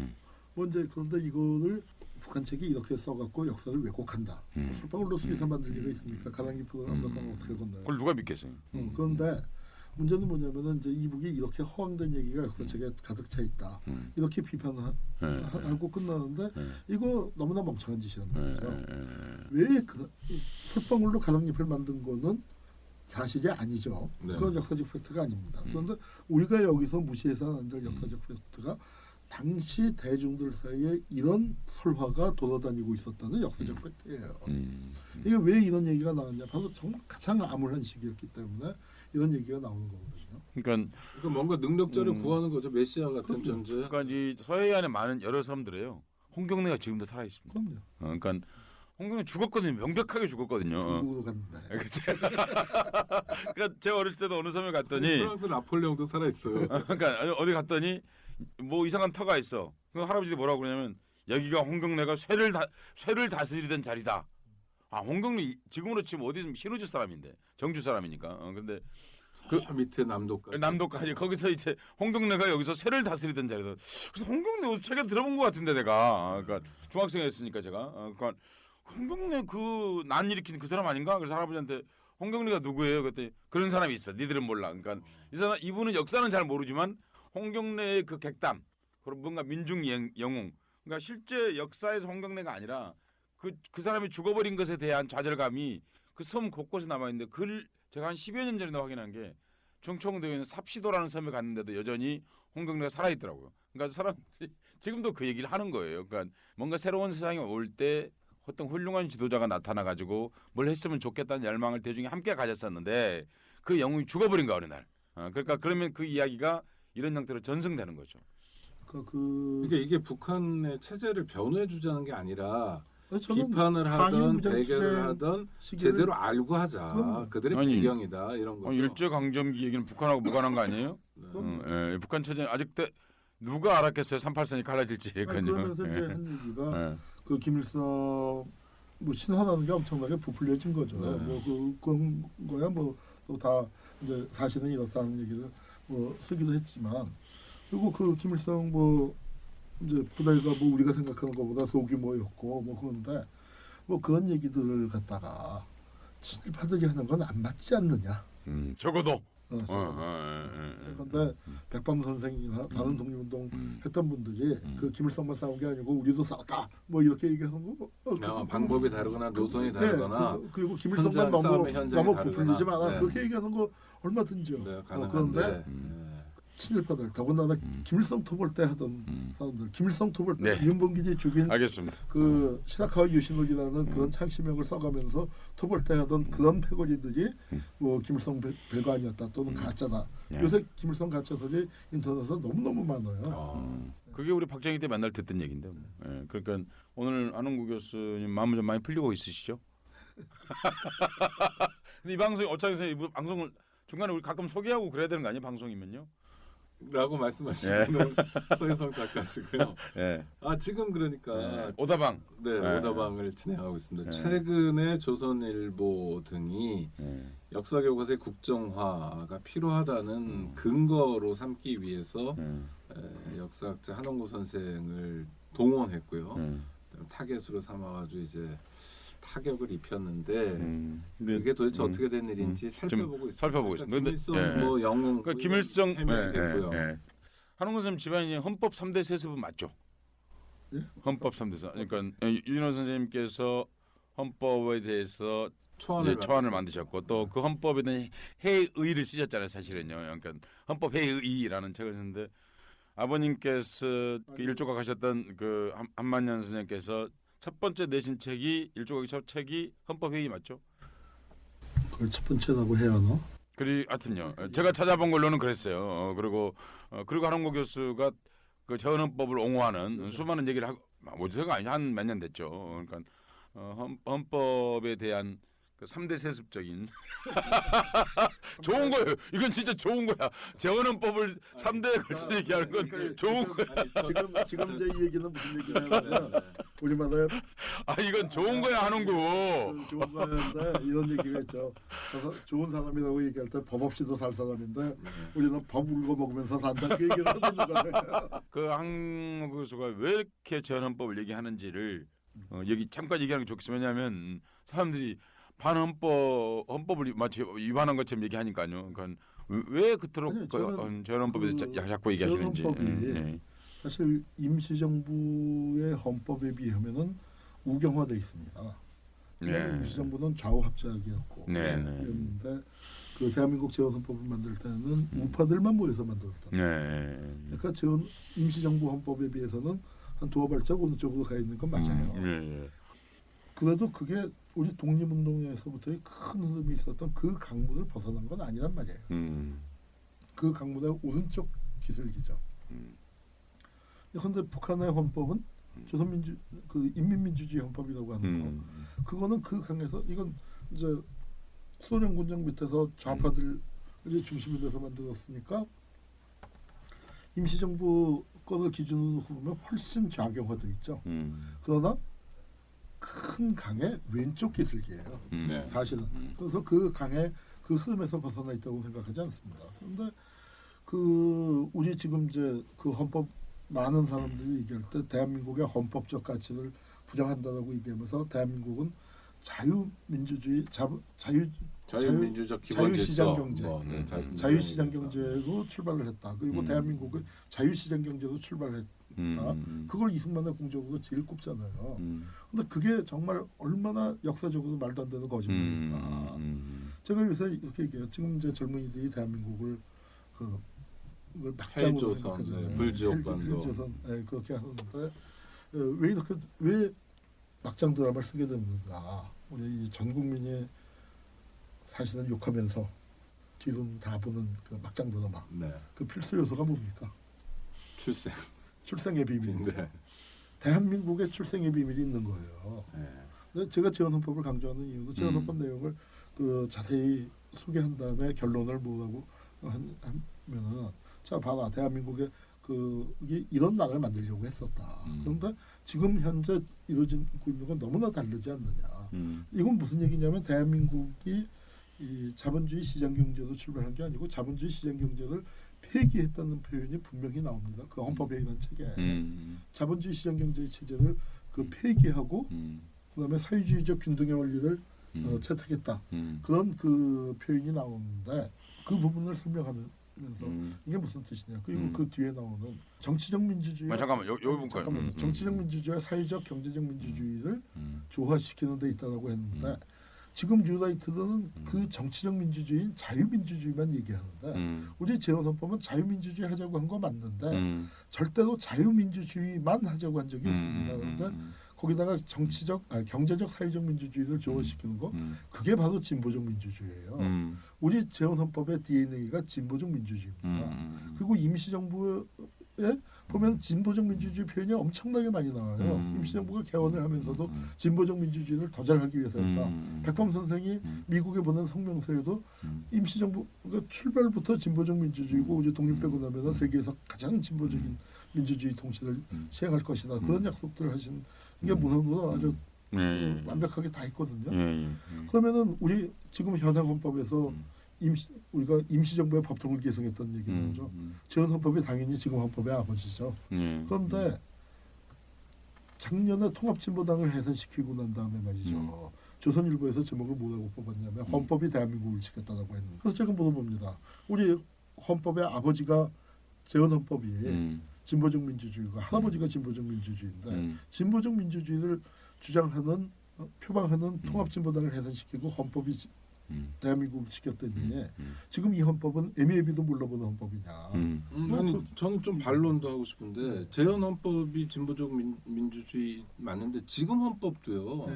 S3: 뭐 이제 그런데 이거를 북한 책이 이렇게 써갖고 역사를 왜곡한다. 솔방울로 수리탄 만들기가 있습니까? 가랑제프로 압록강을 어떻게 건너요?
S2: 그걸 누가 믿겠어요?
S3: 그런데 문제는 뭐냐면은 이제 이북이 이렇게 허황된 얘기가 역사책에 가득 차 있다. 이렇게 비판하고 끝나는데 이거 너무나 멍청한 짓이란 말이죠. 왜 솔방울로 가랑잎을 만든 거는 사실이 아니죠.
S1: 네.
S3: 그건 역사적 팩트가 아닙니다. 그런데 우리가 여기서 무시해서는 안 될 역사적 팩트가 당시 대중들 사이에 이런 설화가 돌아다니고 있었다는 역사적 팩트예요. 이게 왜 이런 얘기가 나왔냐? 바로 정말 가장 암울한 시기였기 때문에 이런 얘기가 나오는 거거든요.
S2: 그러니까
S1: 뭔가 능력자를 구하는 거죠. 메시아 같은 존재.
S2: 그러니까 이 서해안에 많은 여러 사람들이에요. 홍경래가 지금도 살아 있습니다.
S3: 그럼요.
S2: 그러니까 홍경래 죽었거든요. 명백하게 죽었거든요.
S3: 중국으로 갔는데.
S2: 그러니까 제가 어렸을 때도 어느 섬에 갔더니
S1: 프랑스 나폴레옹도 살아 있어요.
S2: 그러니까 어디 갔더니 뭐 이상한 터가 있어. 그 할아버지들이 뭐라고 그러냐면 여기가 홍경래가 쇠를 다스리던 자리다. 아 홍경래 지금으로 치면 어디 신우주 사람인데 정주 사람이니까. 근데
S1: 저 밑에 남도까지
S2: 거기서 이제 홍경래가 여기서 쇠를 다스리던 자리다. 그래서 홍경래 어디 책에 들어본 것 같은데 내가. 그러니까 중학생이었으니까 제가. 그러니까 홍경래 그 난 일으킨 그 사람 아닌가? 그래서 할아버지한테 홍경래가 누구예요? 그랬더니 그런 사람이 있어. 니들은 몰라. 그러니까 이분은 역사는 잘 모르지만 홍경래의 그 객담, 그리고 뭔가 민중 영웅. 그러니까 실제 역사에서 홍경래가 아니라 그 사람이 죽어버린 것에 대한 좌절감이 그 섬 곳곳에 남아 있는데 그걸 제가 한 10여 년 전에 확인한 게 청청도에 있는 삽시도라는 섬에 갔는데도 여전히 홍경래가 살아 있더라고요. 그러니까 사람들이 지금도 그 얘기를 하는 거예요. 그러니까 뭔가 새로운 세상이 올 때 어떤 훌륭한 지도자가 나타나 가지고 뭘 했으면 좋겠다는 열망을 대중이 함께 가졌었는데 그 영웅이 죽어버린 거야 어느 날. 그러니까 그러면 그 이야기가 이런 형태로 전승되는 거죠.
S1: 그러니까 이게 북한의 체제를 변호해 주자는 게 아니라
S3: 저는
S1: 비판을 하던 대결을
S3: 무장투쟁
S1: 하던
S3: 시기를
S1: 제대로 알고 하자. 그들의 배경이다 이런 거죠.
S2: 일제 강점기 얘기는 북한하고 무관한 거 아니에요? 북한 체제 아직 때 누가 알았겠어요? 38선이 갈라질지.
S3: 그러면서 이제 한 얘기가 그 김일성 뭐 신화라는 게 엄청나게 부풀려진 거죠. 그런 거야 뭐 또 다 이제 사실은 이렇다는 얘기를 뭐 쓰기도 했지만 그리고 그 김일성 뭐 이제 부대가 뭐 우리가 생각하는 것보다 소규모였고 뭐 그런데 뭐 그런 얘기들을 갖다가 친일파들이 하는 건 안 맞지 않느냐.
S2: 적어도.
S3: 그런데 백범 선생이나 다른 독립운동 했던 분들이 그 김일성만 싸운 게 아니고 우리도 싸웠다 뭐 이렇게 얘기하는 거
S1: 방법이 다르거나 노선이 다르거나
S3: 그리고 김일성만 너무 부풀리지 마라 그렇게 얘기하는 거 얼마든지요. 그런데 친일파들 더군다나 김일성 토벌 때 하던 사람들 김일성 토벌 때 윤봉길이 죽인
S2: 알겠습니다.
S3: 그 시라카와 유신옥이라는 그런 창시명을 써가면서 토벌 때 하던 그런 패거리들이 뭐 김일성 별거 아니었다 또는 가짜다. 요새 김일성 가짜설이 인터넷에 너무너무 많아요.
S2: 그게 우리 박정희 때 맨날 듣던 얘기인데. 뭐. 예, 그러니까 오늘 안홍구 교수님 마음 좀 많이 풀리고 있으시죠? 근데 이 방송이 어차피 이 방송을 중간에 우리 가끔 소개하고 그래야 되는 거 아니에요? 방송이면요?
S1: 라고 말씀하시는 서혜성 작가시고요.
S2: 예.
S1: 지금 그러니까
S2: 오다방.
S1: 네,
S2: 예.
S1: 오다방을 진행하고 있습니다.
S2: 예.
S1: 최근에 조선일보 등이
S2: 예.
S1: 역사 교과서의 국정화가 필요하다는 근거로 삼기 위해서 역사학자 한홍구 선생을 동원했고요. 타겟으로 삼아가지고 이제 타격을 입혔는데 그게 도대체 어떻게 된 일인지 살펴보고 있습니다.
S2: 살펴보고 있습니다.
S1: 김일성
S2: 근데,
S1: 뭐 영웅
S2: 그러니까 김일성
S1: 해명이 됐고요.
S2: 한홍구 선생님 집안이 헌법 3대 세습은 맞죠?
S3: 예?
S2: 헌법 3대 세. 그러니까 윤호 선생님께서 헌법에 대해서 초안을 만드셨고 또 그 헌법에 대한 해의를 쓰셨잖아요, 사실은요. 그러니까 헌법 해의라는 책을 썼는데 아버님께서 그 일조각 하셨던 그 한만년 선생님께서 첫 번째 내신 책이 일조각의 첫 책이 헌법 해의 맞죠?
S3: 그걸 첫 번째라고 해야 하나?
S2: 하여튼요. 제가 찾아본 걸로는 그랬어요. 그리고 한홍구 교수가 그 재헌헌법을 옹호하는 수많은 얘기를 하고 모두가 아니 한 몇 년 됐죠. 그러니까 헌법에 대한 그 3대 세습적인 좋은 거예요. 이건 진짜 좋은 거야. 재헌헌법을 3대에 걸쳐 얘기하는 건
S3: 그러니까
S2: 좋은 거야.
S3: 지금 이제 이 얘기는 무슨 얘기냐면 우리말로
S2: 이건 좋은 거야 하는 거.
S3: 좋은 거였는데 이런 얘기가 있죠. 좋은 사람이라고 얘기할 때 법 없이도 살 사람인데 우리는 법 울고 먹으면서 산다 그 얘기를 하고 있는 거예요.
S2: 그 한홍구 교수가 왜 이렇게 재헌헌법을 얘기하는지를 여기 잠깐 얘기하는 게 좋겠어요. 왜냐하면 사람들이 헌법을 마치 위반한 것처럼 얘기하니까요. 그러니까 왜 그토록 재헌헌법에서 자꾸 얘기하시는지.
S3: 재헌헌법이 사실 임시정부의 헌법에 비하면은 우경화돼 있습니다. 임시정부는 좌우합작이었고 그런데 그 대한민국 재헌헌법을 만들 때는 우파들만 모여서 만들었다. 그러니까 임시정부 헌법에 비해서는 한 두어 발짝 어느 쪽으로 가 있는 건 맞아요. 그래도 그게 우리 독립운동에서부터의 큰 흐름이 있었던 그 강문을 벗어난 건 아니란 말이에요. 그 강문의 오른쪽 기술기죠. 그런데 북한의 헌법은 그 인민민주주의 헌법이라고 하는 거, 그거는 그 강에서 이건 이제 소련 군정 밑에서 좌파들이 중심이 돼서 만들었으니까 임시정부 거를 기준으로 보면 훨씬 좌경화돼 있죠. 그러나 큰 강의 왼쪽 기슭이에요. 사실은. 그래서 그 강의 그 흐름에서 벗어나 있다고 생각하지 않습니다. 그런데 그 우리 지금 이제 그 헌법 많은 사람들이 얘기할 때 대한민국의 헌법적 가치를 부정한다라고 얘기하면서 대한민국은 자유민주주의,
S1: 자유민주적 기본
S3: 자유시장
S1: 질서,
S3: 경제, 자유시장 경제로 출발을 했다. 그리고 대한민국은 자유시장 경제로 출발했다. 그걸 이승만의 공적으로 제일 꼽잖아요. 근데 그게 정말 얼마나 역사적으로 말도 안 되는 거짓말입니까? 제가 요새 이렇게 얘기해요. 지금 이제 젊은이들이 대한민국을 그걸 막장으로 생각하잖아요.
S1: 불지옥반도.
S3: 그렇게 하는데 왜 막장 드라마를 쓰게 됐는가? 우리 전 국민이 사실은 욕하면서 뒤로는 다 보는 그 막장 드라마. 그 필수 요소가 뭡니까? 출생의 비밀. 대한민국의 출생의 비밀이 있는 거예요. 근데 제가 재헌헌법을 강조하는 이유는 재헌헌법 내용을 그 자세히 소개한 다음에 결론을 뭐라고 하면은 자 봐라 대한민국의 이런 나라를 만들려고 했었다. 그런데 지금 현재 이루어지고 있는 건 너무나 다르지 않느냐. 이건 무슨 얘기냐면 대한민국이 이 자본주의 시장 경제로 출발한 게 아니고 자본주의 시장 경제를 폐기했다는 표현이 분명히 나옵니다. 그 헌법회의라는 책에 자본주의 시장 경제의 체제를 그 폐기하고 그다음에 사회주의적 균등의 원리를 채택했다. 그런 그 표현이 나오는데 그 부분을 설명하면서 이게 무슨 뜻이냐. 그리고 그 뒤에 나오는 정치적 민주주의.
S2: 잠깐만 여기 볼까요?
S3: 정치적 민주주의와 사회적 경제적 민주주의를 조화시키는 데 있다라고 했는데 지금 뉴라이트들은 그 정치적 민주주의인 자유민주주의만 얘기하는데 우리 재헌헌법은 자유민주주의 하자고 한 거 맞는데 절대로 자유민주주의만 하자고 한 적이 없습니다. 그런데 거기다가 경제적 사회적 민주주의를 조화시키는 거 그게 바로 진보적 민주주의예요. 우리 재헌헌법의 DNA가 진보적 민주주의입니다. 그리고 임시정부의 보면 진보적 민주주의 표현이 엄청나게 많이 나와요. 임시정부가 개헌을 하면서도 진보적 민주주의를 더 잘하기 위해서 했다. 백범 선생이 미국에 보낸 성명서에도 임시정부가 출발부터 진보적 민주주의고 이제 독립되고 나면 세계에서 가장 진보적인 민주주의 통치를 시행할 것이다. 그런 약속들을 하신 게 문헌으로 아주 완벽하게 다 있거든요. 그러면은 우리 지금 현행 헌법에서 우리가 임시정부의 법통을 개정했던 얘기는 거죠. 전 헌법이 당연히 지금 헌법의 아버지죠. 그런데 작년에 통합진보당을 해산시키고 난 다음에 말이죠. 조선일보에서 제목을 뭐라고 뽑았냐면 헌법이 대한민국을 지켰다라고 했는데 그래서 제가 물어봅니다. 우리 헌법의 아버지가 재헌헌법이 진보적 민주주의가 할아버지가 진보적 민주주의인데 진보적 민주주의를 주장하는 표방하는 통합진보당을 해산시키고 헌법이 대한민국을 지켰더니 지금 이 헌법은 애미애비도 몰라보는 헌법이냐.
S1: 아니 저는 좀 반론도 하고 싶은데 재헌 헌법이 진보적 민주주의 맞는데 지금 헌법도요.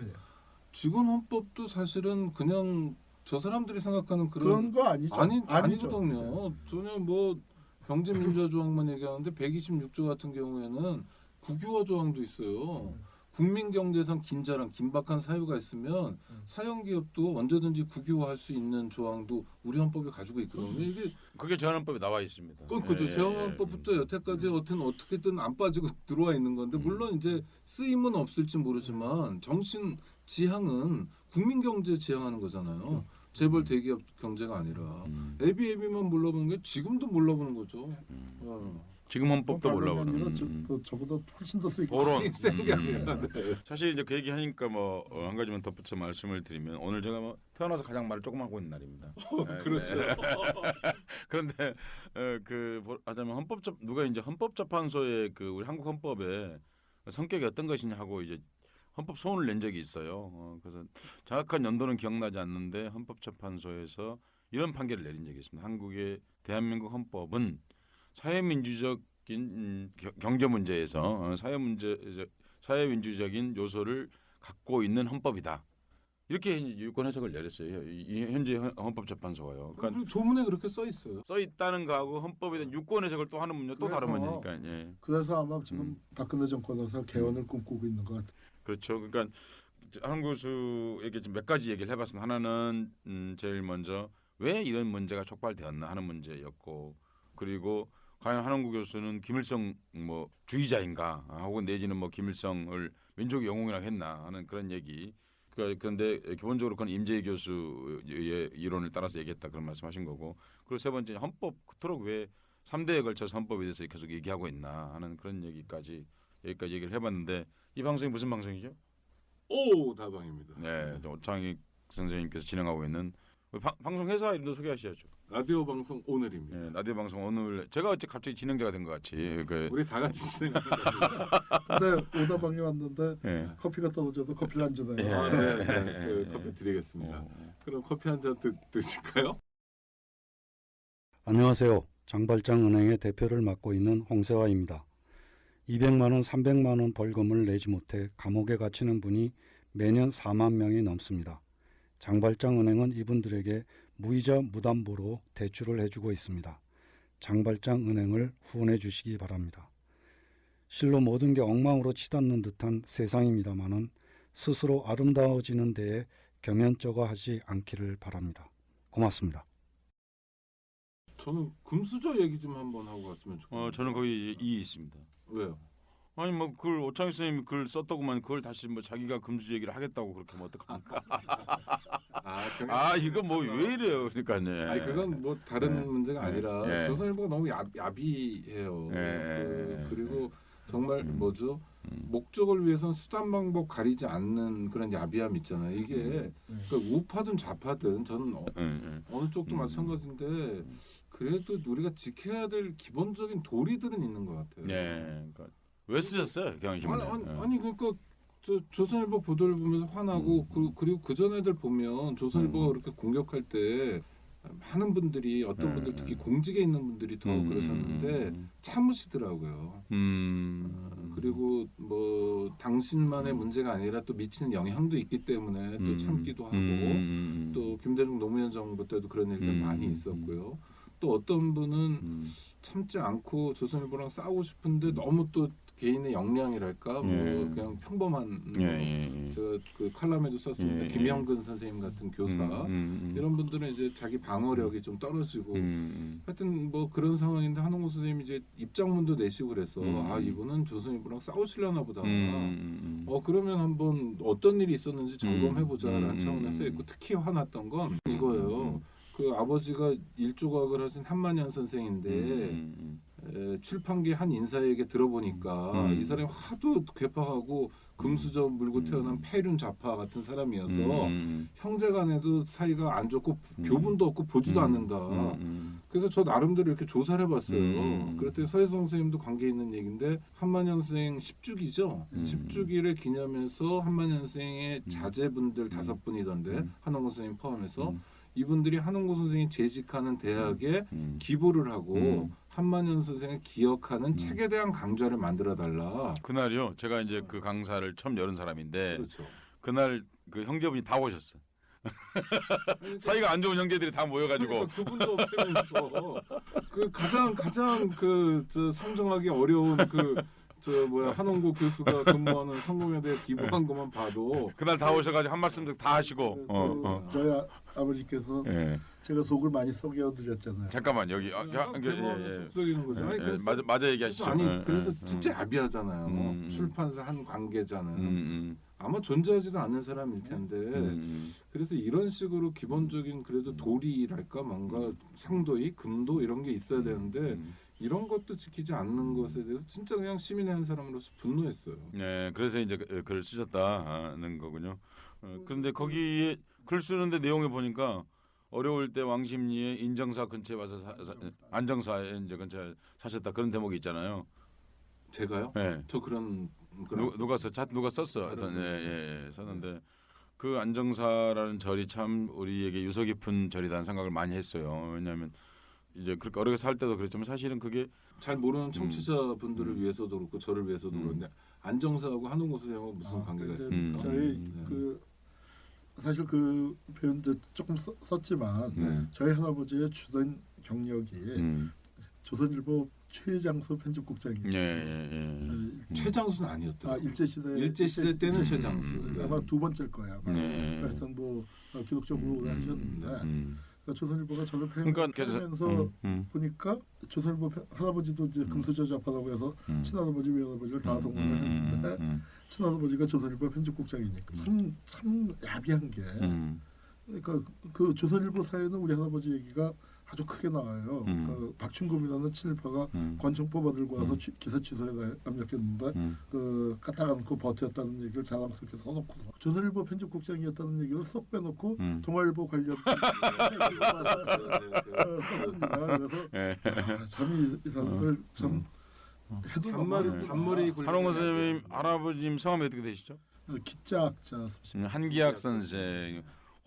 S1: 지금 헌법도 사실은 그냥 저 사람들이 생각하는
S3: 그런 거 아니죠.
S1: 아니거든요. 전혀 뭐 경제민주화 조항만 얘기하는데 126조 같은 경우에는 국유화 조항도 있어요. 국민경제상 긴자랑 긴박한 사유가 있으면 사형기업도 언제든지 국유화할 수 있는 조항도 우리 헌법에 가지고 있거든요. 이게
S2: 그게 재헌헌법에 나와 있습니다.
S1: 그렇죠. 재헌헌법부터 여태까지 어떻게든 안 빠지고 들어와 있는 건데 물론 이제 쓰임은 없을지 모르지만 정신 지향은 국민경제 지향하는 거잖아요. 재벌 대기업 경제가 아니라 애비애비만 몰라보는 게 지금도 몰라보는 거죠.
S2: 지금 헌법도 몰라보는.
S3: 저보다 훨씬 더 세게.
S2: 그런
S1: 센게 아니라.
S2: 사실 이제 그 얘기 하니까 뭐 한 가지만 덧붙여 말씀을 드리면 오늘 제가 뭐 태어나서 가장 말을 조금 하고 있는 날입니다.
S1: 그렇죠.
S2: 그런데 하자면 누가 이제 헌법재판소의 그 우리 한국 헌법의 성격이 어떤 것이냐 하고 이제 헌법 소원을 낸 적이 있어요. 그래서 정확한 연도는 기억나지 않는데 헌법재판소에서 이런 판결을 내린 적이 있습니다. 한국의 대한민국 헌법은 사회민주적인 경제 문제에서 사회민주적인 요소를 갖고 있는 헌법이다. 이렇게 유권 해석을 내렸어요. 이 현재 헌법재판소가요.
S1: 그러니까 조문에 그렇게 써 있어요.
S2: 써 있다는 거하고 헌법에 대한 유권 해석을 또 하는 문제 또 다른 문제니까. 예.
S3: 그래서 아마 지금 박근혜 정권에서 개헌을 꿈꾸고 있는 것 같아요.
S2: 그렇죠. 그러니까 한 교수에게 지금 몇 가지 얘기를 해봤습니다. 하나는 제일 먼저 왜 이런 문제가 촉발되었나 하는 문제였고, 그리고 과연 한원구 교수는 김일성 뭐 주의자인가 하고 내지는 뭐 김일성을 민족의 영웅이라고 했나 하는 그런 얘기. 그런데 기본적으로 그건 임재희 교수의 이론을 따라서 얘기했다 그런 말씀하신 거고, 그리고 세 번째 헌법 그토록 왜 3대에 걸쳐서 헌법에 대해서 계속 얘기하고 있나 하는 그런 여기까지 얘기를 해봤는데 이 방송이 무슨 방송이죠?
S1: 다방입니다.
S2: 네, 오창익 선생님께서 진행하고 있는 방송 회사 이름도 소개하셔야죠.
S1: 라디오 방송 오늘입니다.
S2: 네, 라디오 방송 오늘 제가 어째 갑자기 진행자가 된 것 같이.
S1: 우리 다 같이 진행하는 겁니다.
S3: 근데 오다방에 왔는데 커피가 떨어져도 커피를 안 주네요.
S1: 네. 커피 드리겠습니다. 그럼 커피 한 잔 드실까요?
S4: 안녕하세요. 장발장은행의 대표를 맡고 있는 홍세화입니다. 200만 원, 300만 원 벌금을 내지 못해 감옥에 갇히는 분이 매년 4만 명이 넘습니다. 장발장은행은 이분들에게 무이자 무담보로 대출을 해주고 있습니다. 장발장은행을 후원해 주시기 바랍니다. 실로 모든 게 엉망으로 치닫는 듯한 세상입니다마는 스스로 아름다워지는 데에 겸연쩍어하지 않기를 바랍니다. 고맙습니다.
S1: 저는 금수저 얘기 좀 한번 하고 갔으면 좋겠어요.
S2: 저는 거기 이의 있습니다.
S1: 왜요?
S2: 아니 뭐 그걸 오창익 선생님이 글 썼다고만 그걸 다시 뭐 자기가 금수 얘기를 하겠다고 그렇게 하면 어떡합니까? 이거 뭐 왜 이래요? 그러니까요.
S1: 아니 그건 뭐 다른 문제가 아니라 조선일보가 너무 야비해요. 그리고 정말 뭐죠? 목적을 위해서는 수단 방법 가리지 않는 그런 야비함 있잖아요. 이게 그러니까 우파든 좌파든 저는 어느 쪽도 마찬가지인데 그래도 우리가 지켜야 될 기본적인 도리들은 있는 것 같아요.
S2: 네. 그러니까 왜 쓰셨어요, 경향신문에?
S1: 아니 그러니까 조선일보 보도를 보면서 화나고 그리고 그 전 애들 보면 조선일보가 그렇게 공격할 때 많은 분들이 어떤 분들 특히 공직에 있는 분들이 더 그러셨는데 참으시더라고요. 그리고 뭐 당신만의 문제가 아니라 또 미치는 영향도 있기 때문에 또 참기도 하고 또 김대중 노무현 정부 때도 그런 일들 많이 있었고요. 또 어떤 분은 참지 않고 조선일보랑 싸우고 싶은데 너무 또 개인의 역량이랄까 뭐
S2: 예.
S1: 그냥 평범한
S2: 예.
S1: 제가 그 칼럼에도 썼습니다.
S2: 예.
S1: 김영근 선생님 같은 교사 이런 분들은 이제 자기 방어력이 좀 떨어지고 하여튼 뭐 그런 상황인데 한홍구 선생님이 이제 입장문도 내시고 그래서 아 이분은 조선일보랑 싸우시려나 보다. 그러면 한번 어떤 일이 있었는지 점검해보자라는 차원에서 있고 특히 화났던 건 이거예요. 그 아버지가 일조각을 하신 한만현 선생인데 출판계 한 인사에게 들어보니까 이 사람이 하도 괴팍하고 금수저 물고 태어난 폐륜 좌파 같은 사람이어서 형제간에도 사이가 안 좋고 교분도 없고 보지도 않는다. 그래서 저 나름대로 이렇게 조사를 해봤어요. 그랬더니 서혜성 선생님도 관계 있는 얘기인데 한만현 선생 10주기죠. 10주기를 기념해서 한만현 선생의 자제분들 5분이던데 한홍구 선생님 포함해서 이분들이 한홍구 선생이 재직하는 대학에 기부를 하고 한만현 선생을 기억하는 책에 대한 강좌를 만들어 달라.
S2: 그날요. 제가 이제 그 강사를 처음 열은 사람인데
S1: 그렇죠.
S2: 그날 그 형제분이 다 오셨어. 사이가 안 좋은 형제들이 다 모여가지고
S1: 그러니까 그분도 없으면서 그 가장 그 저 상정하기 어려운 한홍구 교수가 근무하는 성공회대에 기부한 것만 봐도
S2: 그날 다 오셔가지고 한 말씀도 다 하시고.
S3: 저희 아버지께서
S2: 예.
S3: 제가 속을 많이 썩여드렸잖아요.
S2: 잠깐만 여기
S1: 속삭이는 거죠. 아니, 그래서,
S2: 맞아 얘기하시죠.
S1: 아니 그래서 진짜 야비하잖아요. 출판사 한 관계자는 아마 존재하지도 않는 사람일 텐데 그래서 이런 식으로 기본적인 그래도 도리랄까 뭔가 상도이 금도 이런 게 있어야 되는데 이런 것도 지키지 않는 것에 대해서 진짜 그냥 시민의 한 사람으로서 분노했어요.
S2: 네, 그래서 이제 글을 쓰셨다는 거군요. 그런데 거기에 글 쓰는데 내용에 보니까 어려울 때 왕십리의 인정사 근처에 와서 안정사에 이제 근처에 사셨다 그런 대목이 있잖아요.
S1: 제가요?
S2: 네.
S1: 저 그런
S2: 누가 썼어? 하여튼 썼는데 그 안정사라는 절이 참 우리에게 유서 깊은 절이라는 생각을 많이 했어요. 왜냐하면 이제 그렇게 어렵게 살 때도 그랬지만 사실은 그게
S1: 잘 모르는 청취자분들을 위해서도 그렇고 저를 위해서도 그런데 안정사하고 한홍구 선생하고 무슨 관계가 있습니까?
S3: 저희 사실 그 표현도 조금 썼지만 저희 할아버지의 주된 경력이 조선일보 최장수 편집국장이에요.
S1: 최장수는 아니었다.
S3: 일제시대
S1: 때는 최장수.
S3: 아마 두 번째일 거야. 하여튼 뭐 기록적으로 하셨는데 조선일보가 저를 패면서 보니까 조선일보 할아버지도 이제 금수저 좌파라고 해서 친할아버지 외할아버지를 다 동원을 했는데 친할아버지가 조선일보 편집국장이니까 참 야비한 게 그러니까 그 조선일보 사회는 우리 할아버지 얘기가 아주 크게 나와요. 그 박춘금이라는 친일파가 권총포 들고 와서 기사 취소에 압력했는데 그 까딱 않고 버텼다는 얘기를 자랑스럽게 써놓고 조선일보 편집국장이었다는 얘기를 쏙 빼놓고 동아일보 관련 썼습니다. 그래서 참 이 사람들 참
S1: 잔머리
S2: 한홍구 선생님 할아버님 성함이 어떻게 되시죠?
S3: 기자학자
S2: 한기학 선생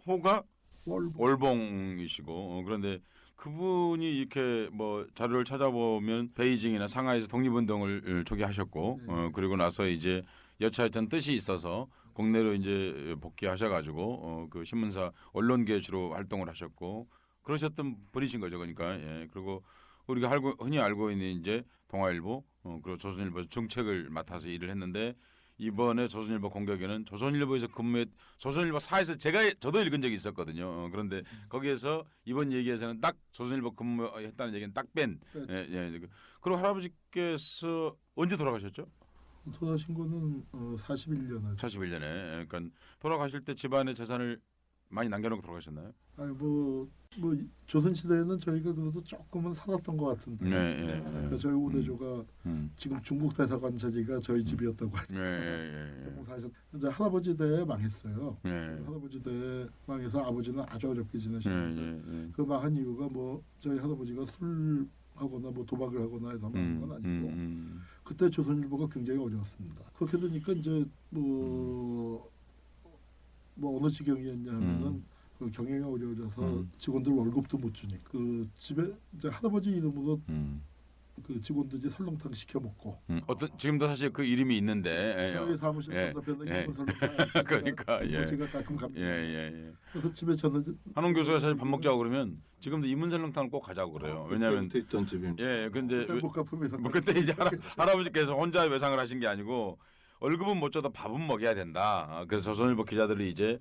S2: 호가 월봉이시고 그런데 그분이 이렇게 뭐 자료를 찾아보면 베이징이나 상하이에서 독립운동을 초기하셨고 그리고 나서 이제 여차하여튼 뜻이 있어서 국내로 이제 복귀하셔가지고 그 신문사 언론계 주로 활동을 하셨고 그러셨던 분이신 거죠. 그러니까 그리고 우리가 흔히 알고 있는 이제 동아일보 그리고 조선일보 정책을 맡아서 일을 했는데 이번에 조선일보 공격에는 조선일보에서 조선일보 사에서 저도 읽은 적이 있었거든요. 그런데 거기에서 이번 얘기에서는 딱 조선일보 근무했다는 얘기는 딱 뺀. 그리고 할아버지께서 언제 돌아가셨죠?
S3: 돌아가신 거는 41년에.
S2: 41년에. 그러니까 돌아가실 때 집안의 재산을 많이 남겨놓고 돌아가셨나요?
S3: 아니 뭐 조선 시대에는 저희가 그래도 조금은 살았던 것 같은데. 그러니까 저희 오대조가 지금 중국 대사관 자리가 저희 집이었다고 하죠. 이제 할아버지 대에 망했어요. 할아버지 대에 망해서 아버지는 아주 어렵게 지내셨는데 그 망한 이유가 뭐 저희 할아버지가 술 하거나 뭐 도박을 하거나 해서 망한 건 아니고 그때 조선일보가 굉장히 어려웠습니다. 그렇게 되니까 이제 뭐 어느 지경이었냐면은 그 경영이 어려워져서 직원들 월급도 못 주니까 그 집에 이제 할아버지 이름으로 그 직원들이 설렁탕 시켜 먹고
S2: 어떤 지금도 사실 그 이름이 있는데
S3: 저희 사무실 건너편에 있는 설렁탕
S2: 그러니까 예.
S3: 제가 가끔 갑니다.
S2: 예.
S3: 그래서 집에 저는
S2: 한홍 교수가 사실 밥 먹자고 그러면 지금도 이문설렁탕을 꼭 가자고 그래요. 왜냐하면
S1: 그때 있던 집입니다.
S2: 예, 근데
S3: 그때 목가품에서
S2: 뭐 그때 이제 할아버지께서 혼자 외상을 하신 게 아니고 월급은 못 줘도 밥은 먹여야 된다. 그래서 조선일보 기자들이 이제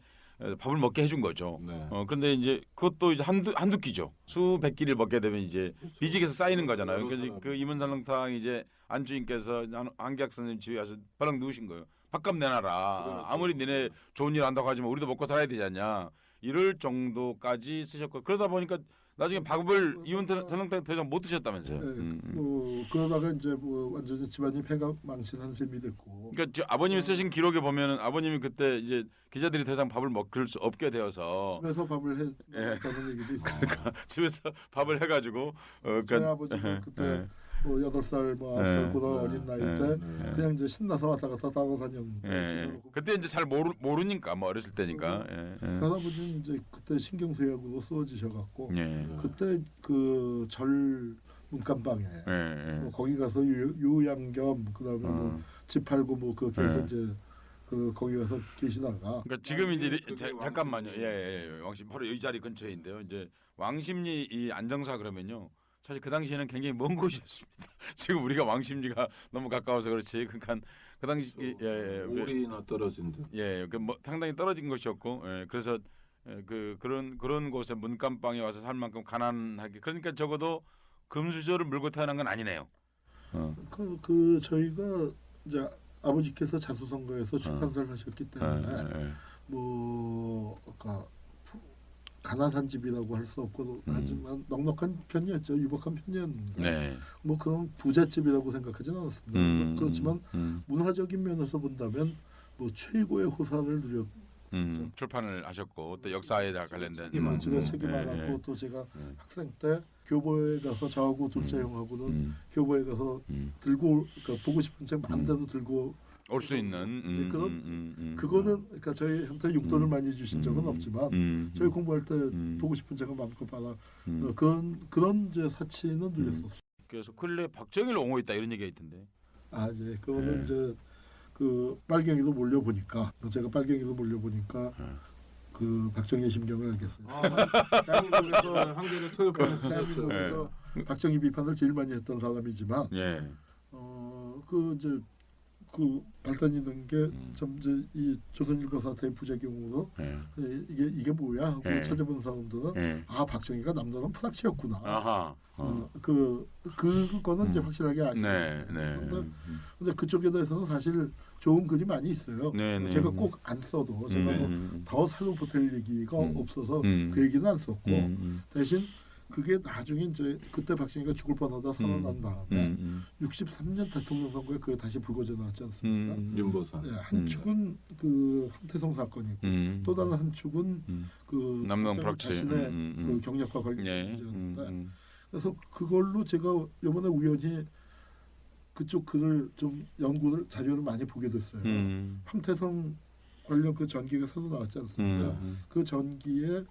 S2: 밥을 먹게 해준 거죠.
S1: 네.
S2: 그런데 이제 그것도 이제 한두 끼죠. 수백 끼를 먹게 되면 이제 비직에서 쌓이는 거잖아요. 그래서 그 임은설렁탕 이제 안주인께서 한기학 선생님 집에 가서 버럭 누우신 거예요. 밥값 내놔라. 아무리 니네 좋은 일 한다고 하지만 우리도 먹고 살아야 되지 않냐. 이럴 정도까지 쓰셨고 그러다 보니까 나중에 밥을 임은설렁탕 더 이상 못 드셨다면서요.
S3: 뭐 그러다가 이제 뭐 완전히 집안이 배가 망신한 셈이 됐고.
S2: 그러니까 아버님이 쓰신 기록에 보면은 아버님이 그때 이제 기자들이 더 이상 밥을 먹을 수 없게 되어서
S3: 집에서 밥을 했다는 얘기도 있어요.
S2: 그러니까 집에서 밥을 해가지고
S3: 저희
S2: 그러니까
S3: 아버지는 그때 뭐 8살 뭐 9살 보다 어린 나이 때 그냥 이제 신나서 왔다 갔다 따라다녔는데
S2: 그때 이제 잘 모르니까 뭐 어렸을 때니까
S3: 할아버지는 이제 그때 신경쇠약으로 쓰러지셔갖고
S2: 예.
S3: 그때 그 절 문간방에 뭐 거기 가서 요양 겸 그다음에 뭐 집 팔고 뭐 그렇게 해서 이제 그 거기 가서 계시다가
S2: 그러니까 지금 이제 잠깐만요. 예. 왕심 바로 이 자리 근처인데요. 이제 왕십리 이 안정사 그러면요. 사실 그 당시에는 굉장히 먼 곳이었습니다. 지금 우리가 왕십리가 너무 가까워서 그렇지. 그러니까 그 당시
S1: 오리나 떨어진 데.
S2: 예, 그 뭐 상당히 떨어진 곳이었고, 그래서 그런 곳에 문간방에 와서 살 만큼 가난하게. 그러니까 적어도 금수저를 물고 태어난 건 아니네요.
S3: 그 저희가 이제 아버지께서 자수성가에서 출판사를 하셨기 때문에 뭐 그러니까 가난한 집이라고 할 수 없고 하지만 넉넉한 편이었죠. 유복한 편이었는데
S2: 네.
S3: 뭐 그런 부잣집이라고 생각하지는 않았습니다. 그렇지만 문화적인 면에서 본다면 뭐 최고의 호사를 누렸.
S2: 출판을 하셨고 또 역사에 관련된
S3: 제가 책이 많았고 또 제가 학생 때 교보에 가서 저하고 둘째 형하고는 교보에 가서 들고 그러니까 보고 싶은 책 마음대로 들고
S2: 올 수 있는
S3: 그거는 그러니까 저희한테 용돈을 많이 주신 적은 없지만 저희 공부할 때 보고 싶은 책은 마음껏 받아 그런 이제 사치는 누렸었어요.
S2: 그래서 근래 박정희를 옹호했다 이런 얘기가 있던데.
S3: 예, 그거는 이제 그 빨갱이도 몰려보니까 제가 빨갱이도 몰려보니까 그 박정희의 심경을 알겠어요. 대한민국에서
S1: 한계를 토일 뻔했었죠.
S3: 박정희 비판을 제일 많이 했던 사람이지만 그 이제 그 발단이 된 게 참 이제 이 조선일보 사태의 부작용으로 이게 뭐야 하고 찾아본 사람들은 아 박정희가 남자는 프락치였구나.
S2: 아하.
S3: 그거는 이제 확실하게 아시죠. 근데 그쪽에 대해서는 사실 좋은 글이 많이 있어요. 제가 꼭 안 써도 제가 더 살로 보탤 얘기가 없어서 그 얘기는 안 썼고 대신 그게 나중에 이제 그때 박정희가 죽을 뻔하다 살아난 다음에 63년 대통령 선거에 그게 다시 불거져 나왔지 않습니까?
S1: 윤보선.
S3: 한 축은 그 황태성 사건이고 또 다른 한 축은 그
S2: 남동 프락치
S3: 자신의 그 경력과 관련되었는데 그래서 그걸로 제가 이번에 우연히 그쪽 글을 좀 연구를 자료를 많이 보게 됐어요. 황태성 관련 그 전기가 새로 나왔지 않습니까? 그 전기에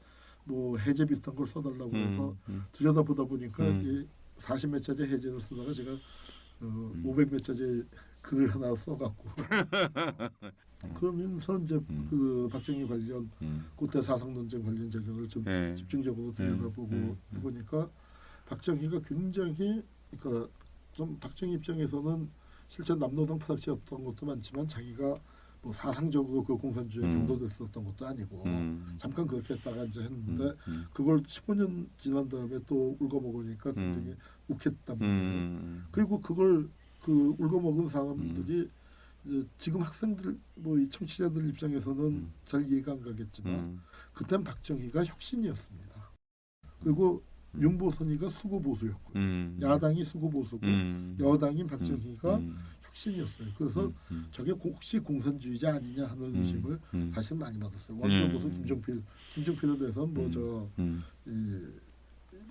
S3: 뭐 해제 비슷한 걸 써달라고 해서 들여다보다 보니까 이 40몇 자리 해제를 쓰다가 제가 500몇 자리 글을 하나 써갖고 그러면서 이제 그 박정희 관련 그때 사상 논쟁 관련 자료를 좀 집중적으로 들여다보고 보니까 박정희가 굉장히 그러니까 좀 박정희 입장에서는 실제 남노당 프락치였던 것도 많지만 자기가 뭐 사상적으로 그 공산주의에 경도됐었던 것도 아니고 잠깐 그렇게 했다가 이제 했는데 그걸 15년 지난 다음에 또 울거먹으니까 굉장히 욱했단 말이에요. 그리고 그걸 그 울거먹은 사람들이 이제 지금 학생들 뭐 이 청취자들 입장에서는 잘 이해가 안 가겠지만 그땐 박정희가 혁신이었습니다. 그리고 윤보선이가 수구보수였고 야당이 수구보수고 여당인 박정희가 혁신이었어요. 그래서 저게 혹시 공산주의자 아니냐 하는 의심을 사실 많이 받았어요. 원조보수 김종필에 대해서는 뭐 저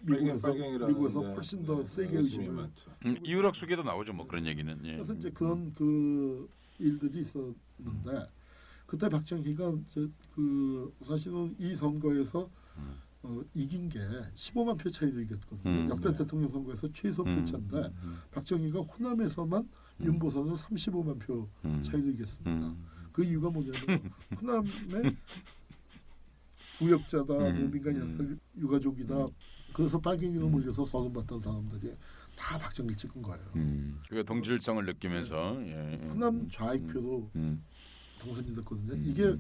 S3: 미국에서 훨씬 더 세게 의심을
S2: 이유락 수계도 나오죠. 뭐 그런 얘기는.
S3: 그래서 이제 그런 그 일들이 있었는데 그때 박정희가 이제 그 사실은 이 선거에서 이긴 게 15만 표 차이로 이겼거든요. 역대 대통령 선거에서 최소 표차인데 박정희가 호남에서만 윤보선으로 35만 표 차이로 이겼습니다. 그 이유가 뭐냐면 호남의 부역자다, 뭐 민간 약설 유가족이다. 그래서 빨갱이로 몰려서 서름받던 사람들이 다 박정희를 찍은 거예요.
S2: 그게 동질성을 느끼면서
S3: 호남 좌익표도 당선이 됐거든요. 이게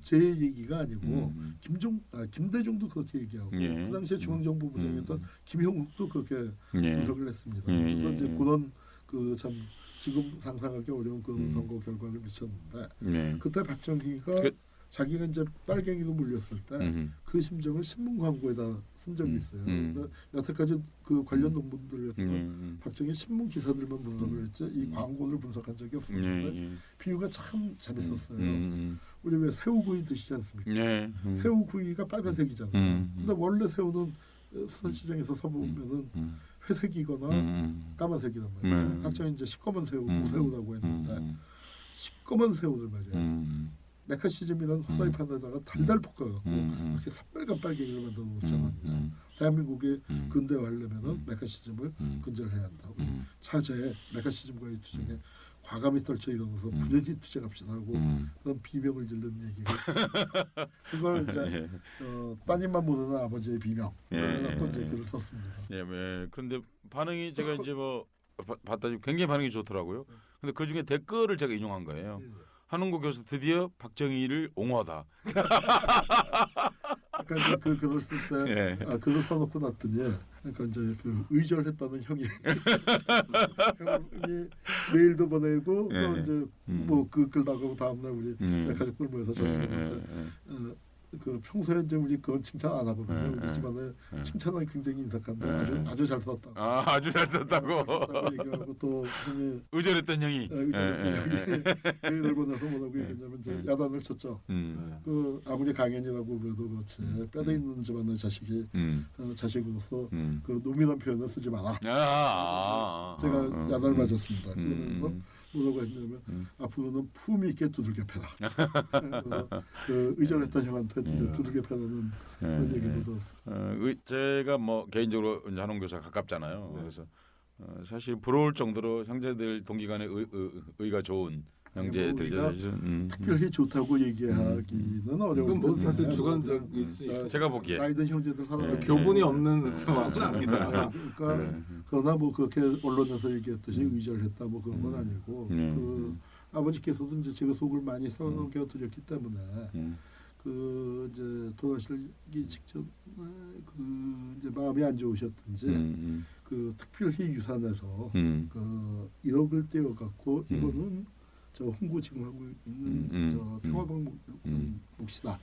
S3: 제 얘기가 아니고 김대중도 그렇게 얘기하고 그 당시에 중앙정보부장이었던 김형욱도 그렇게 분석을 했습니다. 그래서 이제 그런 그 참 지금 상상하기 어려운 그런 선거 결과를 미쳤는데 그때 박정희가 자기가 이제 빨갱이로 물렸을 때 그 심정을 신문 광고에다 쓴 적이 있어요. 근데 여태까지 그 관련 논문들에서 박정희 신문 기사들만 분석을 했지 이 광고를 분석한 적이 없었는데 비유가 참 재밌었어요. 우리 왜 새우구이 드시지 않습니까? 새우구이가 빨간색이잖아요. 근데 원래 새우는 수산시장에서 사보면은 회색이거나 까만색이란 말이에요. 박정희 이제 시꺼먼 새우, 무새우라고 했는데 시꺼먼 새우를 말이에요. 메카시즘이라는 후라이팬에다가 달달 볶아갖고 이렇게 새빨간 빨갱이를 만들어 놓잖아요. 대한민국의 근대화하려면은 메카시즘을 근절해야 한다고. 차제에 메카시즘과의 투쟁에 과감히 떨쳐 일어나서 불연히 투쟁합시다 하고 그런 비명을 지르는 얘기가 그걸 이제 따님만 모르는 아버지의 비명 그래서 이제 글을 썼습니다.
S2: 그런데 반응이 제가 이제 뭐 봤더니 굉장히 반응이 좋더라고요. 근데 그 중에 댓글을 제가 인용한 거예요. 한웅구 교수 드디어 박정희를 옹호하다.
S3: 아까 이제 그 글을 쓸 때 글을 써놓고 났더니 그러니까 이제 그 의절했다는 형이 메일도 보내고 또 이제 뭐 그 글 나가고 다음날 우리 가족들 모여서 저녁 그 평소에 이제 우리 그건 칭찬 안 하거든요. 우리 집안에 칭찬은 굉장히 인색한데 아주 잘 썼다고.
S2: 아주 잘 썼다고.
S3: 얘기하고 또 형이
S2: 의절했던 형이.
S3: 메일을 보내서 뭐라고 얘기했냐면 이제 야단을 쳤죠. 그 아무리 강연이라고 그래도 그렇지 뼈대 있는 집안의 자식이 자식으로서 그 노민한 표현을 쓰지 마라. 제가 야단을 맞았습니다. 그러면서 뭐라고 했냐면 앞으로는 품위 있게 두들겨 패라. 그 의절했던 형한테 두들겨 패라는 그런 얘기도 들었어요.
S2: 제가 뭐 개인적으로 한웅 교수가 가깝잖아요. 그래서 사실 부러울 정도로 형제들 동기간에 의가 좋은 형제들이죠.
S3: 특별히 좋다고 얘기하기는 어려운
S1: 뭐 사실 주관적일 수
S3: 있어요.
S2: 제가 보기에
S3: 나이든 형제들 사람
S1: 교분이 없는 상황은 아니다.
S3: 그러니까 그러나 뭐 그렇게 언론에서 얘기했듯이 의절했다 뭐 그런 건 아니고 그 아버지께서도 이제 제가 속을 많이 썩여 드렸기 때문에 그 이제 돌아가시기 직전 그 이제 마음이 안 좋으셨든지 그 특별히 유산에서 그 1억을 떼어 갖고 이거는 저 홍구 지금 하고 있는 저 평화방 몫이다.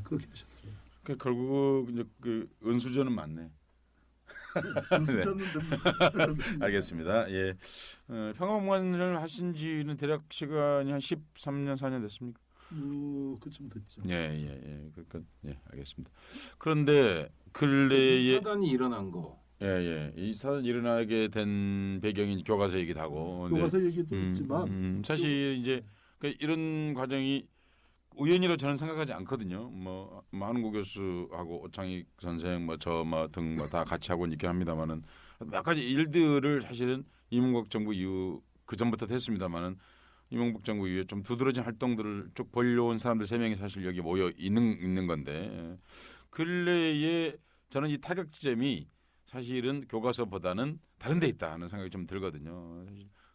S3: 그렇게 하셨어요.
S2: 그 결국 이제 그 은수저는 맞네.
S3: 은수저는 됩니다.
S2: 알겠습니다. 예, 평화방문을 하신 지는 대략 시간이 한 13년 4년 됐습니까?
S3: 그쯤 됐죠.
S2: 그러니까 알겠습니다. 그런데 근래에
S1: 사단이 일어난 거.
S2: 이 사단 일어나게 된 배경이 교과서이기도 하고.
S3: 교과서 얘기도 있지만
S2: 사실 이제 이런 과정이 우연이라고 저는 생각하지 않거든요. 뭐 한웅구 교수하고 오창익 선생, 등 다 같이 하고 있긴 합니다만은 몇 가지 일들을 사실은 이명박 정부 이후 그 전부터 됐습니다만은 이명박 정부 이후에 좀 두드러진 활동들을 쭉 벌려온 사람들 3명이 사실 여기 모여 있는 건데 근래에 저는 이 타격 지점이 사실은 교과서보다는 다른 데 있다 하는 생각이 좀 들거든요.